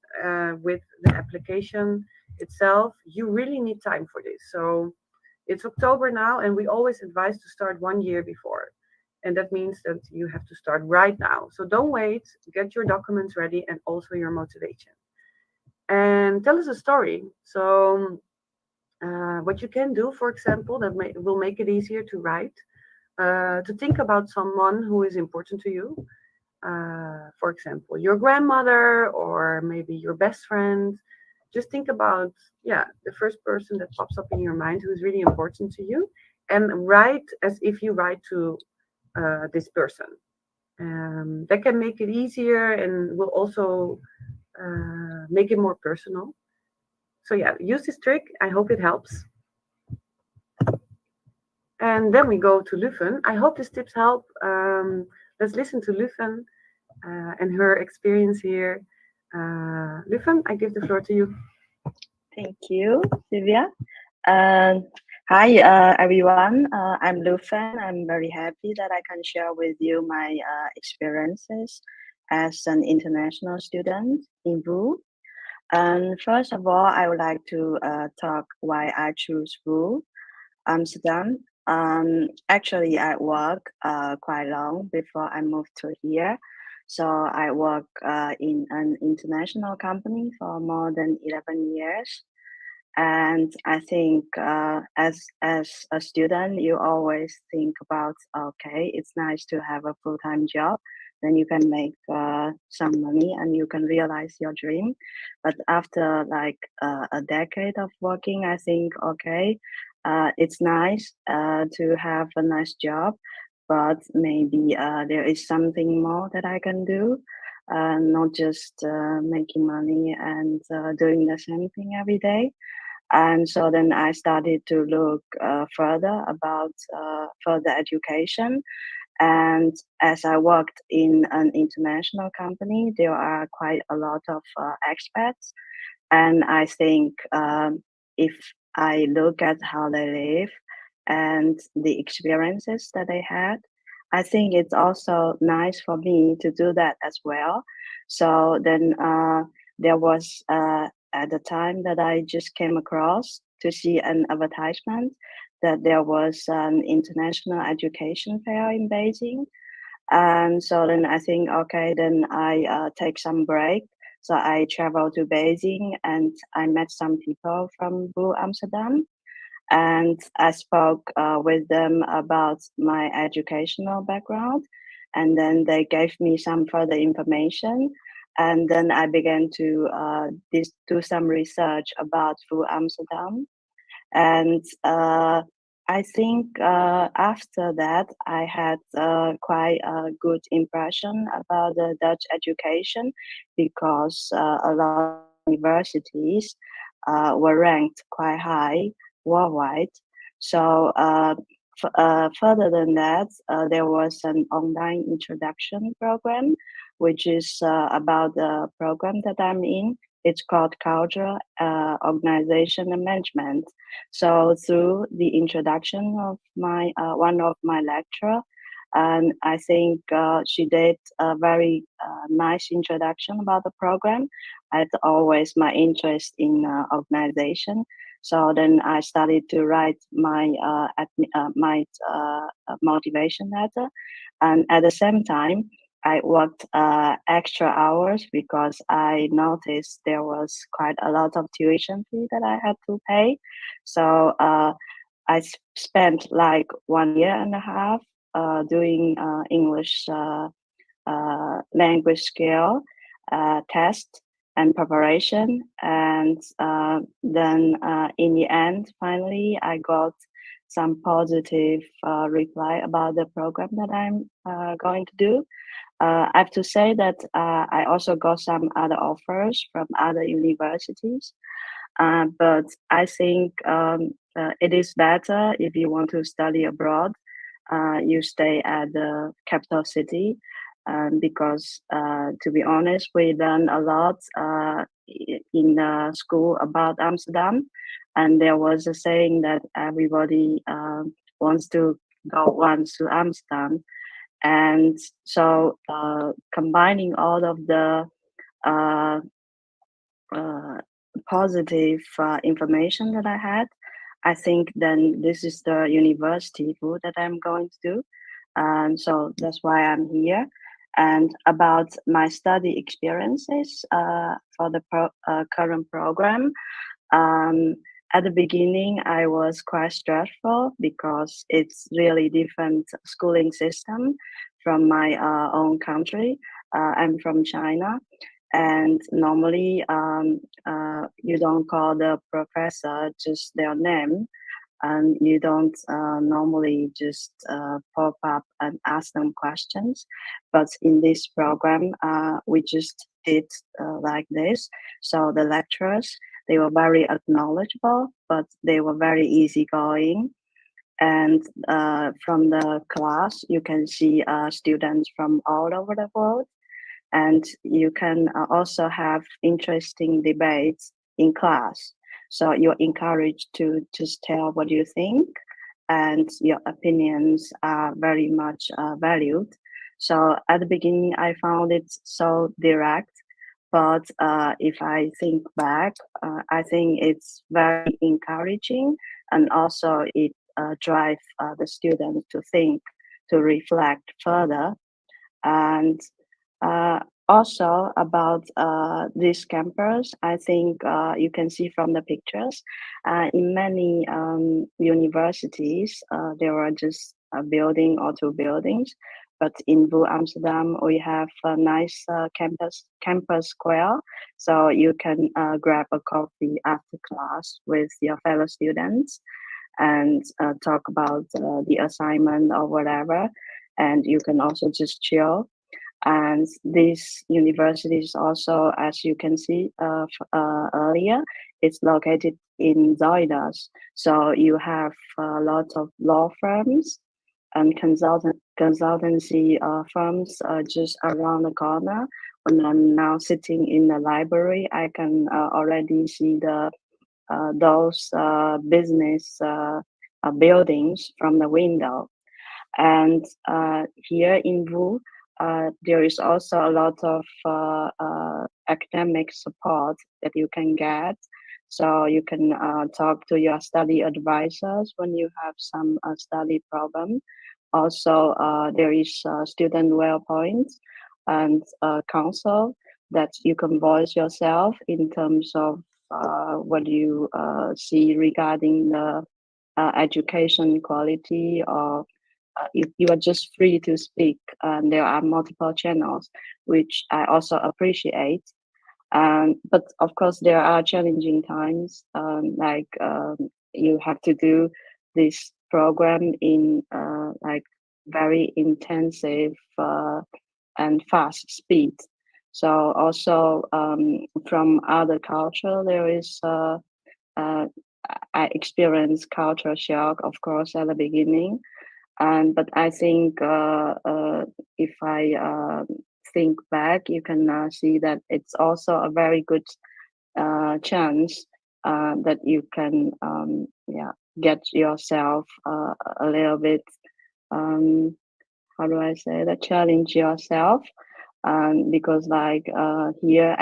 with the application itself. You really need time for this. So it's October now, and we always advise to start 1 year before. And that means that you have to start right now. So don't wait, get your documents ready and also your motivation. And tell us a story. So what you can do, for example, that will make it easier to write, to think about someone who is important to you. For example, your grandmother or maybe your best friend. Just think about, yeah, the first person that pops up in your mind who is really important to you, and write as if you write to this person. That can make it easier and will also make it more personal. So yeah, use this trick. I hope it helps. And then we go to Lufen. I hope these tips help. Let's listen to Lufen and her experience here. Lufen, I give the floor to you. Thank you, Sylvia. Hi, everyone. I'm Lufen. I'm very happy that I can share with you my experiences as an international student in VU. And first of all, I would like to talk why I choose VU Amsterdam. Actually, I work quite long before I moved to here. So I work in an international company for more than 11 years. And I think as a student, you always think about, okay, it's nice to have a full-time job. Then you can make some money and you can realize your dream. But after like a decade of working, I think, okay, it's nice to have a nice job, but maybe there is something more that I can do, not just making money and doing the same thing every day. And so then I started to look further about further education. And as I worked in an international company, there are quite a lot of expats. And I think if I look at how they live and the experiences that they had, I think it's also nice for me to do that as well. So then there was at the time that I just came across to see an advertisement that there was an international education fair in Beijing. And so then I think, okay, then I take some break. So I traveled to Beijing and I met some people from VU Amsterdam. And I spoke with them about my educational background. And then they gave me some further information. And then I began to do some research about VU Amsterdam. And I think after that, I had quite a good impression about the Dutch education because a lot of universities were ranked quite high worldwide. So further than that, there was an online introduction program, which is about the program that I'm in. It's called Culture, Organization and Management. So through the introduction of my one of my lecturer, and I think she did a very nice introduction about the program. I had always my interest in organization. So then I started to write my motivation letter, and at the same time, I worked extra hours because I noticed there was quite a lot of tuition fee that I had to pay. So I spent like 1 year and a half doing English language skill test and preparation. And then in the end, finally, I got some positive reply about the program that I'm going to do. I have to say that I also got some other offers from other universities, but I think it is better if you want to study abroad, you stay at the capital city, because to be honest, we learn a lot in the school about Amsterdam, and there was a saying that everybody wants to go once to Amsterdam. And so combining all of the positive information that I had, I think then this is the university route that I'm going to do. And so that's why I'm here. And about my study experiences for the current program, at the beginning, I was quite stressful because it's really different schooling system from my own country. I'm from China, and normally you don't call the professor just their name, and you don't normally just pop up and ask them questions. But in this program, we just did like this. So the lecturers, they were very acknowledgeable, but they were very easygoing. And from the class, you can see students from all over the world. And you can also have interesting debates in class. So you're encouraged to just tell what you think, and your opinions are very much valued. So at the beginning, I found it so direct, but if I think back, I think it's very encouraging, and also it drives the students to think, to reflect further. And also about this campus, I think you can see from the pictures, in many universities, there are just a building or two buildings. But in VU Amsterdam, we have a nice campus square, so you can grab a coffee after class with your fellow students and talk about the assignment or whatever. And you can also just chill. And this university is also, as you can see earlier, it's located in Zuidas. So you have a lot of law firms and consultancy firms just around the corner. When I'm now sitting in the library, I can already see those business buildings from the window. And here in VU, there is also a lot of academic support that you can get. So you can talk to your study advisors when you have some study problem. Also, there is student WellPoint and council that you can voice yourself in terms of what you see regarding the education quality, or you are just free to speak. There are multiple channels, which I also appreciate. But of course, there are challenging times, like you have to do this program in like very intensive and fast speed. So also from other culture, there is I experienced culture shock, of course, at the beginning. But I think if I think back, you can see that it's also a very good chance that you can get yourself a little bit, how do I say that, challenge yourself. Because like here,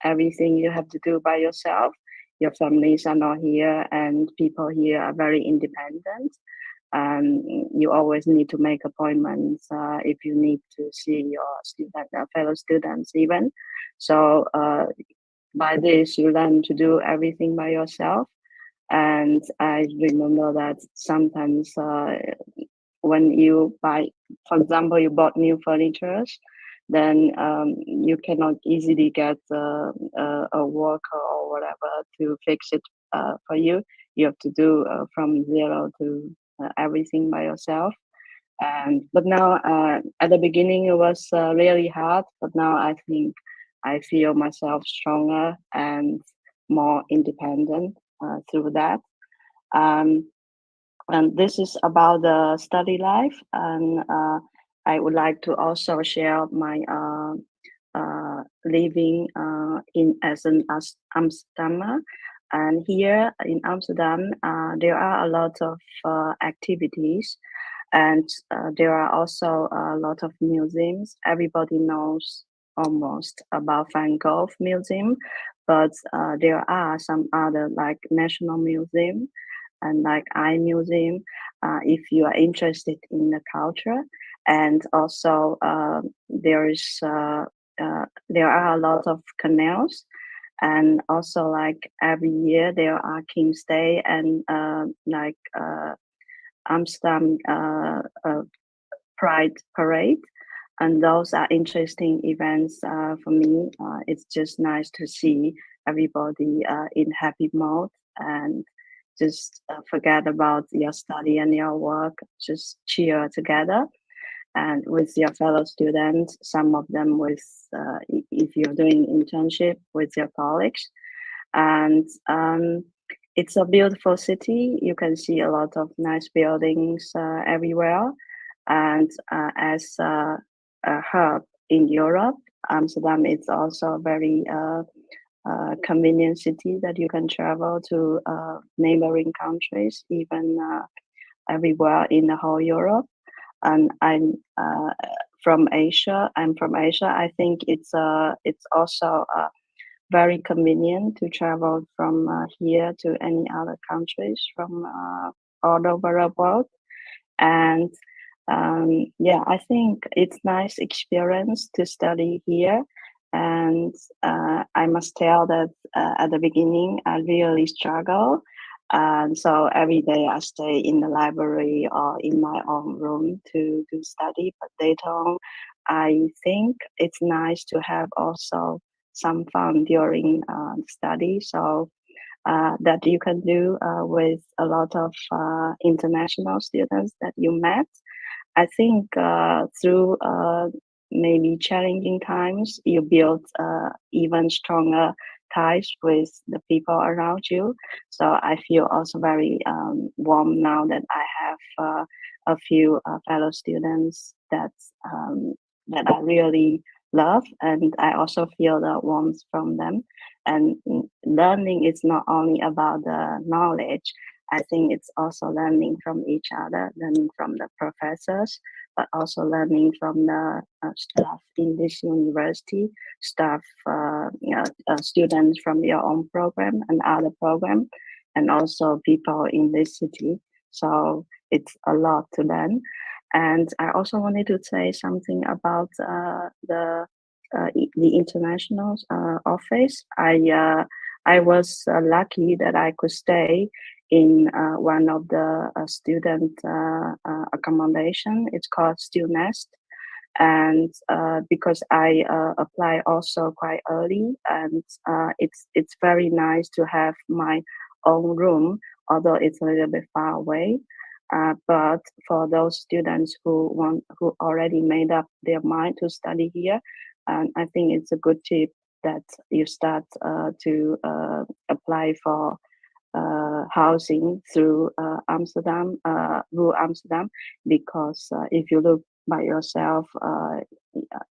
everything you have to do by yourself. Your families are not here, and people here are very independent. You always need to make appointments if you need to see your fellow students even. So by this, you learn to do everything by yourself. And I remember that sometimes when you buy, for example, you bought new furniture, then you cannot easily get a worker or whatever to fix it for you. You have to do from 0 to everything by yourself. But now, at the beginning, it was really hard. But now I think I feel myself stronger and more independent through that. And this is about the study life, and I would like to also share my living as an Amsterdam. And here in Amsterdam, there are a lot of activities, and there are also a lot of museums. Everybody knows almost about Van Gogh Museum, but there are some other like National Museum and like Eye Museum if you are interested in the culture. And also there are a lot of canals, and also like every year there are King's Day and like Amsterdam Pride Parade, and those are interesting events for me. It's just nice to see everybody in happy mode and just forget about your study and your work, just cheer together and with your fellow students, some of them with, if you're doing internship, with your colleagues. And it's a beautiful city. You can see a lot of nice buildings everywhere. And as a hub in Europe, Amsterdam is also a very convenient city that you can travel to neighboring countries, even everywhere in the whole Europe. And I'm from Asia. I think it's also very convenient to travel from here to any other countries from all over the world. And yeah, I think it's nice experience to study here. And I must tell that at the beginning, I really struggled. And so every day I stay in the library or in my own room to study. But later on, I think it's nice to have also some fun during study. So that you can do with a lot of international students that you met. I think through maybe challenging times, you build even stronger ties with the people around you. So I feel also very warm now that I have a few fellow students that I really love, and I also feel the warmth from them. And learning is not only about the knowledge. I think it's also learning from each other, learning from the professors, but also learning from the staff in this university, staff, students from your own program and other program, and also people in this city. So it's a lot to learn. And I also wanted to say something about the international office. I was lucky that I could stay in one of the student accommodation. It's called Nest. And because I apply also quite early, and it's very nice to have my own room, although it's a little bit far away. But for those students who already made up their mind to study here, I think it's a good tip that you start to apply for housing through Amsterdam, VU Amsterdam, because if you look by yourself,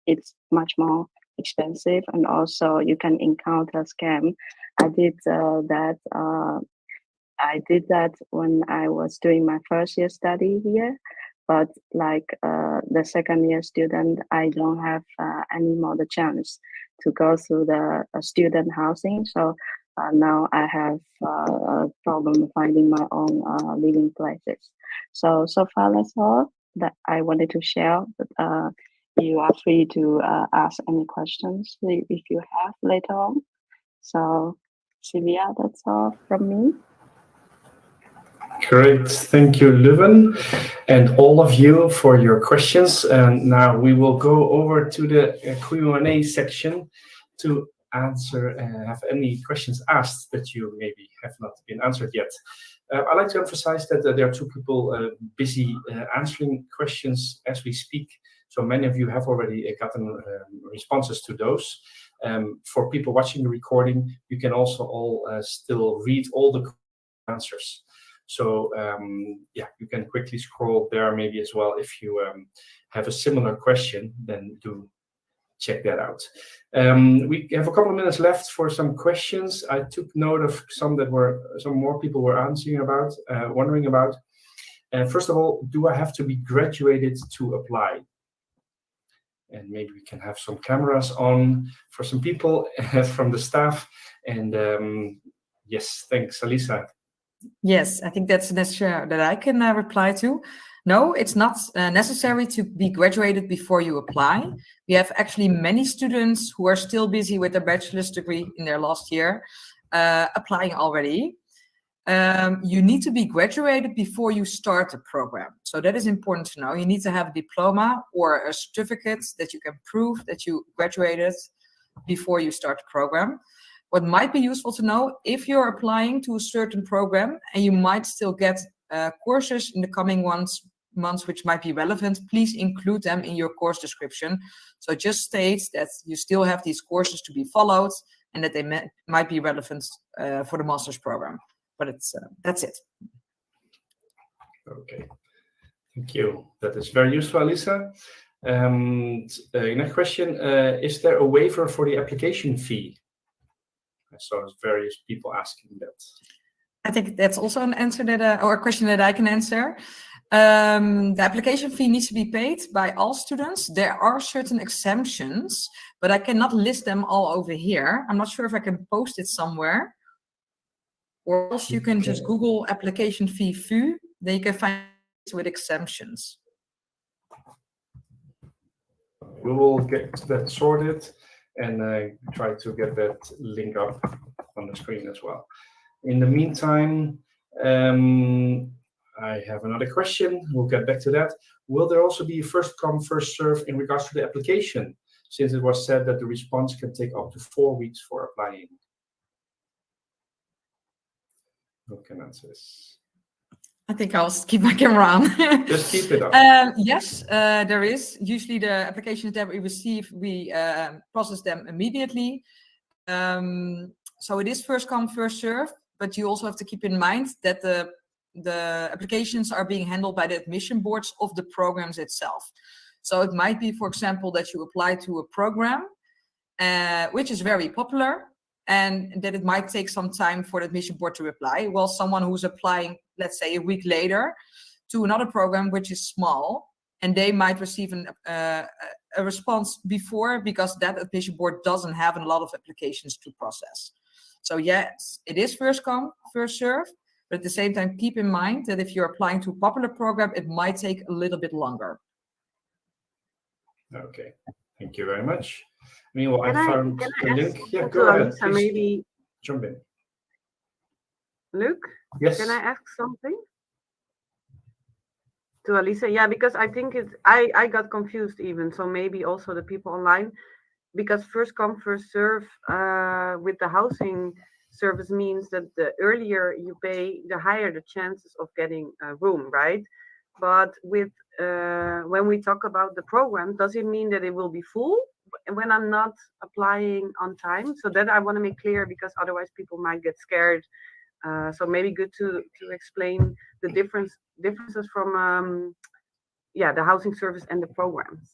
it's much more expensive, and also you can encounter scam. I did that when I was doing my first year study here, but like the second year student, I don't have any more the chance to go through the student housing. So now I have a problem finding my own living places. So far that's all that I wanted to share. But you are free to ask any questions if you have later on. So Sylvia, that's all from me. Great, thank you, Leuven, and all of you for your questions. And now we will go over to the Q&A section to answer and have any questions asked that you maybe have not been answered yet. I'd like to emphasize that there are 2 people busy answering questions as we speak. So many of you have already gotten responses to those. For people watching the recording, you can also all still read all the answers. So yeah, you can quickly scroll there maybe as well. If you have a similar question, then do check that out. We have a couple of minutes left for some questions. I took note of some more people were wondering about. First of all, do I have to be graduated to apply? And maybe we can have some cameras on for some people from the staff. And yes, thanks, Alisa. Yes, I think that's an answer that I can reply to. No, it's not necessary to be graduated before you apply. We have actually many students who are still busy with their bachelor's degree in their last year, applying already. You need to be graduated before you start the program. So that is important to know. You need to have a diploma or a certificate that you can prove that you graduated before you start the program. What might be useful to know, if you're applying to a certain program and you might still get courses in the coming months which might be relevant, please include them in your course description. So it just states that you still have these courses to be followed and that they might be relevant for the master's program. But that's it. Okay, thank you. That is very useful, Alisa. Next question, is there a waiver for the application fee? I saw various people asking that. I think that's also an answer that, or a question that I can answer. The application fee needs to be paid by all students. There are certain exemptions, but I cannot list them all over here. I'm not sure if I can post it somewhere. Or else you can just Google application fee VU, then you can find it with exemptions. We will get that sorted and try to get that link up on the screen as well. In the meantime, I have another question. We'll get back to that. Will there also be a first come, first serve in regards to the application, since it was said that the response can take up to 4 weeks for applying? Who can answer this? I think I'll keep my camera on. Just keep it up. Yes, there is. Usually the applications that we receive, we process them immediately. So it is first come, first serve, but you also have to keep in mind that the applications are being handled by the admission boards of the programs itself. So it might be, for example, that you apply to a program, which is very popular, and that it might take some time for the admission board to reply. While someone who's applying, let's say, a week later to another program, which is small, and they might receive a response before, because that admission board doesn't have a lot of applications to process. So yes, it is first come, first serve, but at the same time, keep in mind that if you're applying to a popular program, it might take a little bit longer. Okay, thank you very much. Meanwhile, Can I found the link. Yeah, to go ahead. Alisa, maybe Jump in. Luke? Yes. Can I ask something to Alisa? Yeah, because I think I got confused even. So maybe also the people online, because first come, first serve with the housing service means that the earlier you pay, the higher the chances of getting a room, right? But with when we talk about the program, does it mean that it will be full when I'm not applying on time? So that I want to make clear, because otherwise people might get scared. So maybe good to explain the differences from the housing service and the programs.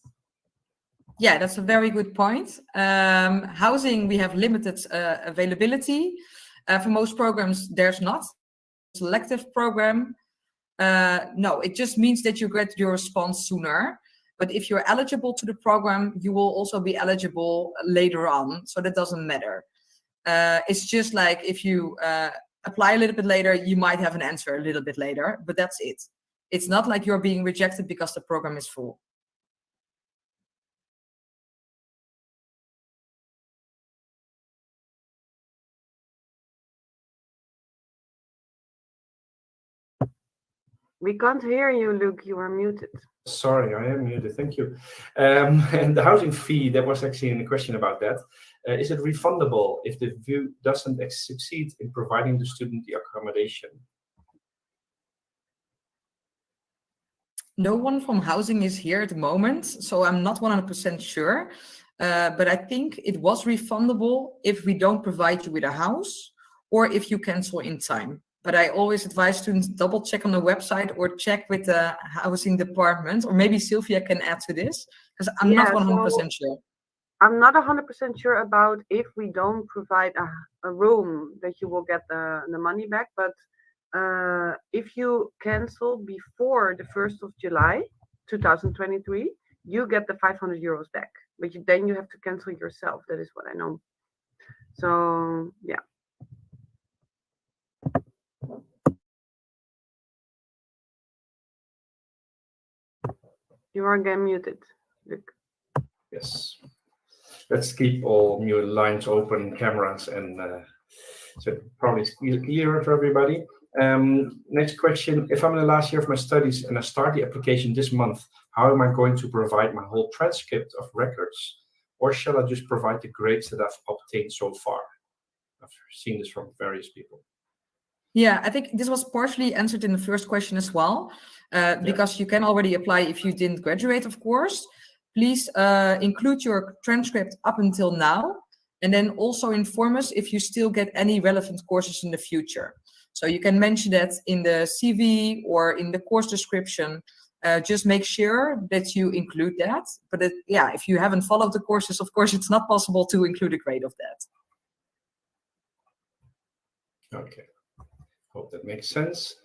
Yeah, that's a very good point. Housing, we have limited availability. For most programs, there's not. Selective program. No, it just means that you get your response sooner. But if you're eligible to the program, you will also be eligible later on. So that doesn't matter. It's just like if you apply a little bit later, you might have an answer a little bit later, but that's it. It's not like you're being rejected because the program is full. We can't hear you, Luke. You are muted. Sorry, I am muted. Thank you. And the housing fee, there was actually a question about that. Is it refundable if the VU doesn't succeed in providing the student the accommodation? No one from housing is here at the moment, so I'm not 100% sure. But I think it was refundable if we don't provide you with a house or if you cancel in time. But I always advise students double check on the website or check with the housing department, or maybe Sylvia can add to this, because I'm not 100% sure. I'm not 100% sure about if we don't provide a room that you will get the money back, but if you cancel before the 1st of July 2023, you get the 500 euros back, but then you have to cancel yourself. That is what I know. So yeah. You are again muted, Luc. Yes. Let's keep all mute lines open, cameras, and so probably it's clearer for everybody. Next question. If I'm in the last year of my studies and I start the application this month, how am I going to provide my whole transcript of records? Or shall I just provide the grades that I've obtained so far? I've seen this from various people. Yeah, I think this was partially answered in the first question as well, because you can already apply if you didn't graduate, of course. Please include your transcript up until now, and then also inform us if you still get any relevant courses in the future. So you can mention that in the CV or in the course description. Just make sure that you include that. But yeah, if you haven't followed the courses, of course, it's not possible to include a grade of that. Okay. Hope that makes sense.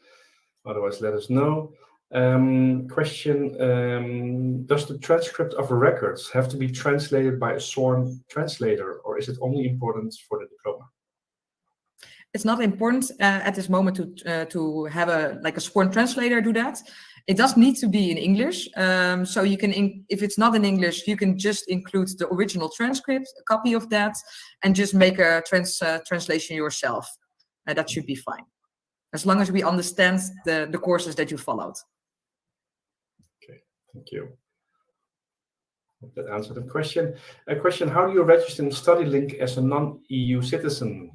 Otherwise, let us know. Question, does the transcript of records have to be translated by a sworn translator, or is it only important for the diploma? It's not important at this moment to have a sworn translator do that. It does need to be in English. So you can, if it's not in English, you can just include the original transcript, a copy of that, and just make a translation yourself. That should be fine, as long as we understand the courses that you followed. Okay, thank you. Hope that answered the question. A question, how do you register in StudyLink as a non-EU citizen?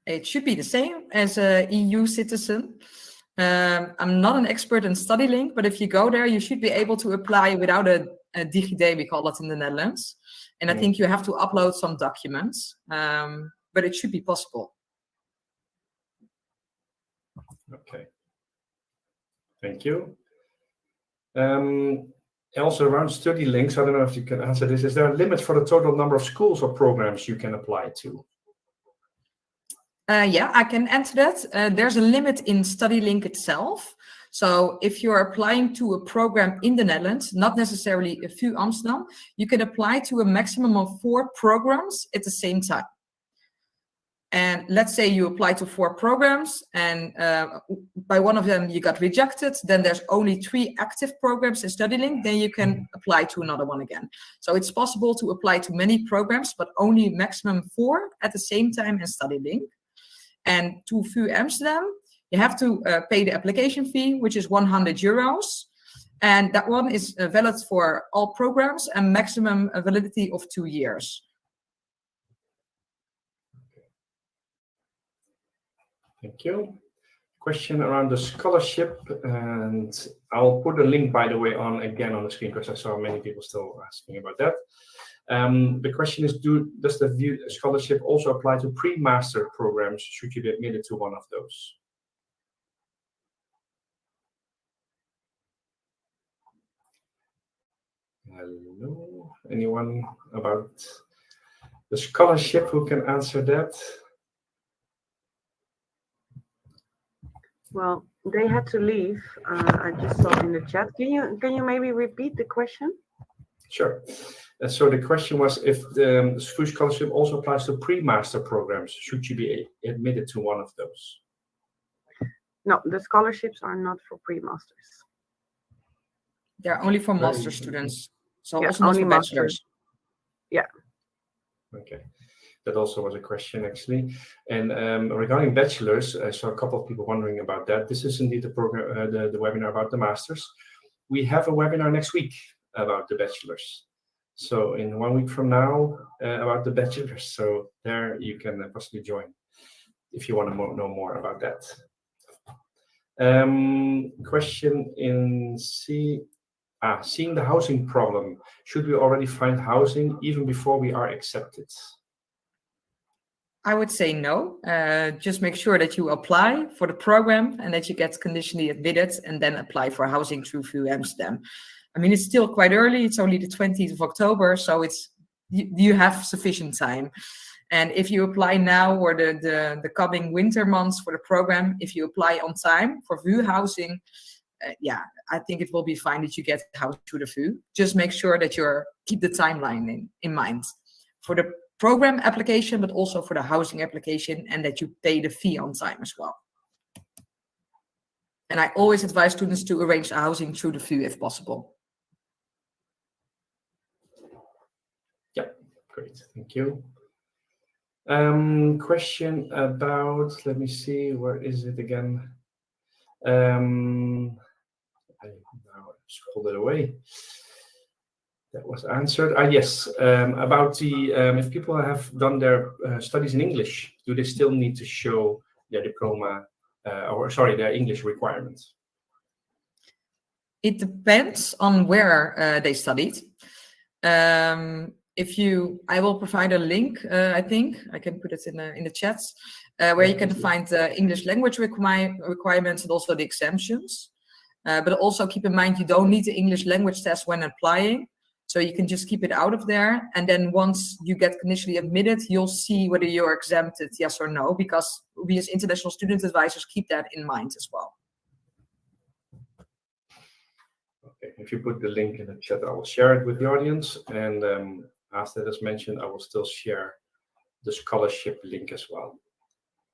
It should be the same as an EU citizen. I'm not an expert in StudyLink, but if you go there, you should be able to apply without a DigiD, we call it in the Netherlands. And I think you have to upload some documents, but it should be possible. Okay. Thank you. Also around StudyLinks, I don't know if you can answer this. Is there a limit for the total number of schools or programs you can apply to? Yeah, I can answer that. There's a limit in StudyLink itself. So if you're applying to a program in the Netherlands, not necessarily a VU Amsterdam, you can apply to a maximum of 4 programs at the same time. And let's say you apply to 4 programs and by one of them you got rejected, then there's only 3 active programs in StudyLink, then you can apply to another one again. So it's possible to apply to many programs, but only maximum 4 at the same time in StudyLink. And to VU Amsterdam, you have to pay the application fee, which is 100 euros. And that one is valid for all programs and maximum validity of 2 years. Thank you. Question around the scholarship, and I'll put a link, by the way, on again on the screen because I saw many people still asking about that. The question is, does the VU scholarship also apply to pre-master programs? Should you be admitted to one of those? Hello, anyone about the scholarship who can answer that? Well, they had to leave. I just saw in the chat. Can you maybe repeat the question? Sure. So the question was if the VU scholarship also applies to pre-master programs, should you be admitted to one of those? No, the scholarships are not for pre-masters. They're only for master students. So yeah, also not only for bachelors. Yeah. Okay. That also was a question, actually. And regarding bachelors, I saw a couple of people wondering about that. This is indeed the program, the webinar about the masters. We have a webinar next week about the bachelors. So in 1 week from now, about the bachelors. So there you can possibly join if you want to know more about that. Question in C. Seeing the housing problem. Should we already find housing even before we are accepted? I would say no. Just make sure that you apply for the program and that you get conditionally admitted and then apply for housing through VU Amsterdam. I mean, it's still quite early. It's only the 20th of October, so you have sufficient time. And if you apply now or the coming winter months for the program, if you apply on time for VU housing, I think it will be fine that you get housing through the VU. Just make sure that you keep the timeline in mind for the program application, but also for the housing application, and that you pay the fee on time as well. And I always advise students to arrange housing through the VU if possible. Yeah, great, thank you. Question about, let me see, where is it again? I now scrolled it away. That was answered. Yes, about the if people have done their studies in English, do they still need to show their diploma their English requirements? It depends on where they studied. I will provide a link. I think I can put it in the chats where you can find the English language requirements and also the exemptions. But also keep in mind you don't need the English language test when applying. So you can just keep it out of there. And then once you get conditionally admitted, you'll see whether you're exempted, yes or no, because we as international student advisors keep that in mind as well. Okay, if you put the link in the chat, I will share it with the audience. And after that is mentioned, I will still share the scholarship link as well.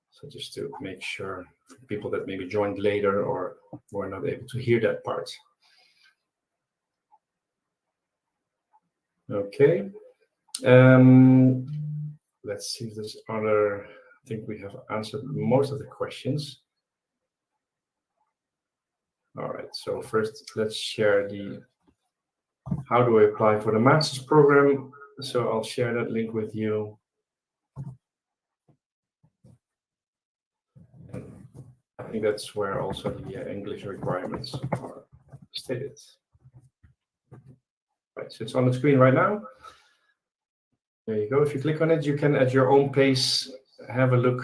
So just to make sure for people that maybe joined later or were not able to hear that part. Okay, let's see if there's other, I think we have answered most of the questions. All right, so first let's share how do I apply for the master's program? So I'll share that link with you. I think that's where also the English requirements are stated. Right, so it's on the screen right now. There you go. If you click on it, you can at your own pace have a look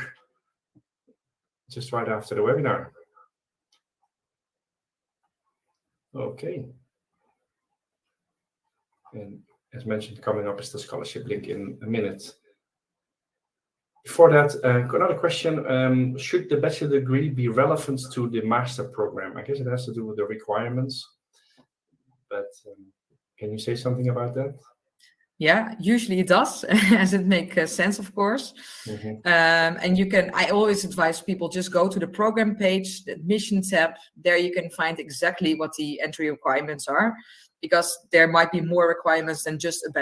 just right after the webinar. Okay. And as mentioned, coming up is the scholarship link in a minute. Before that, another question. Should the bachelor degree be relevant to the master program? I guess it has to do with the requirements, but can you say something about that? Yeah, usually it does, as it makes sense, of course. Mm-hmm. And I always advise people just go to the program page, the admission tab. There you can find exactly what the entry requirements are, because there might be more requirements than just a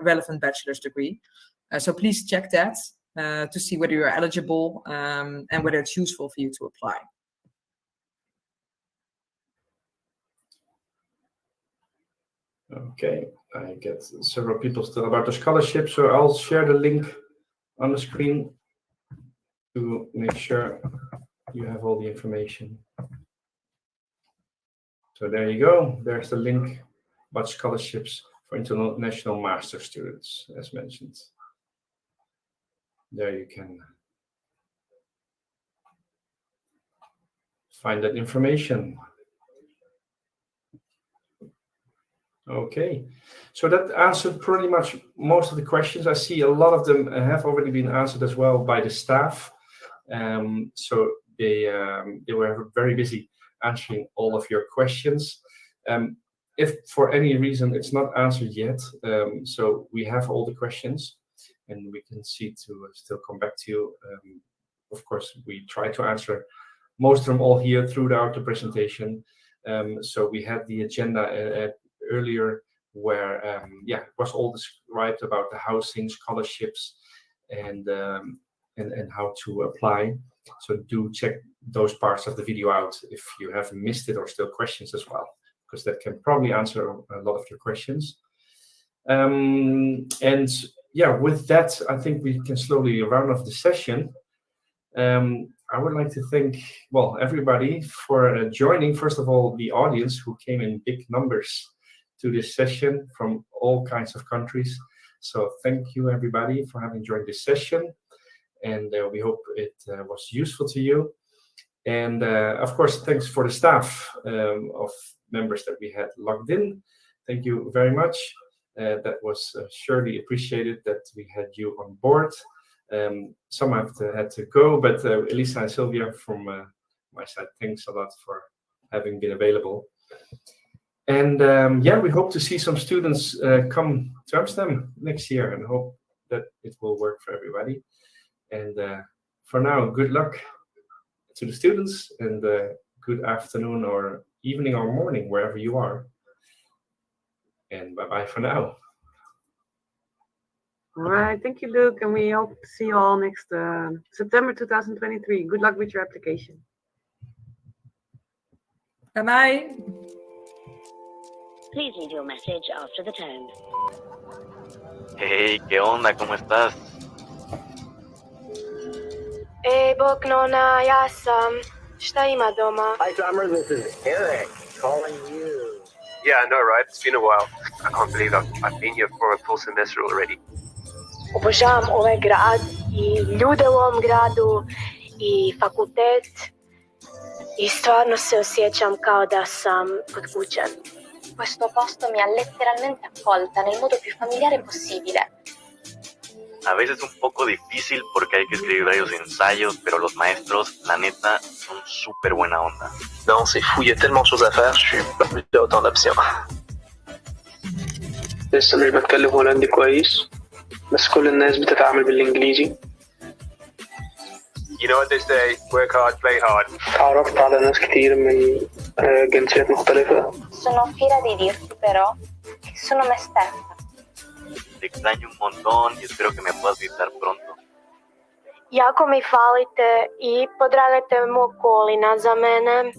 relevant bachelor's degree. So please check that to see whether you're eligible and whether it's useful for you to apply. Okay, I get several people still about the scholarship, so I'll share the link on the screen to make sure you have all the information. So there you go. There's the link about scholarships for international master students, as mentioned. There you can find that information. Okay, so that answered pretty much most of the questions. I see a lot of them have already been answered as well by the staff. So they were very busy answering all of your questions. If for any reason it's not answered yet, so we have all the questions and we can see to still come back to you. Of course, we try to answer most of them all here throughout the presentation. So we had the agenda earlier where it was all described about the housing, scholarships, and how to apply. So do check those parts of the video out if you have missed it or still questions as well, because that can probably answer a lot of your questions. And yeah, with that, I think we can slowly round off the session. I would like to thank, well, everybody for joining. First of all, the audience who came in big numbers to this session from all kinds of countries. So thank you, everybody, for having joined this session. And we hope it was useful to you. And of course, thanks for the staff of members that we had logged in. Thank you very much. That was surely appreciated that we had you on board. Some have had to go, but Elisa and Sylvia from my side, thanks a lot for having been available. And yeah, we hope to see some students come to Amsterdam next year and hope that it will work for everybody. And for now, good luck to the students and good afternoon or evening or morning, wherever you are. And bye-bye for now. All right, thank you, Luke, and we hope to see you all next September 2023. Good luck with your application. Bye-bye. Please leave your message after the tone. Hey, ¿qué onda? ¿Cómo estás? Bog nona, ja sam. Šta ima doma? Hi, Summer. This is Eric calling you. Yeah, I know, right? It's been a while. I can't believe I've been here for a full semester already. Obožavam ovaj grad i ljude u ovom gradu i fakultet i stvarno se osjećam kao da sam kod kuće. Questo posto mi ha letteralmente accolta nel modo più familiare possibile. A veces un poco difícil porque hay que escribir varios ensayos, pero los maestros, la neta, son súper buena onda. Non, c'est fou, il y a tellement de choses à faire, je suis pas plus autant d'options. لسه مش بتكلم هولندي كويس بس كل الناس بتتعامل بالإنجليزي. You know what they say, work hard, play hard. تعرفت على ناس كتير من جنسيات مختلفة. Sono fiera di dirti però che sono me stessa. Te extraño un montón y espero que me puedas visitar pronto. Jako mi falite i podragajte mu okolina za mene.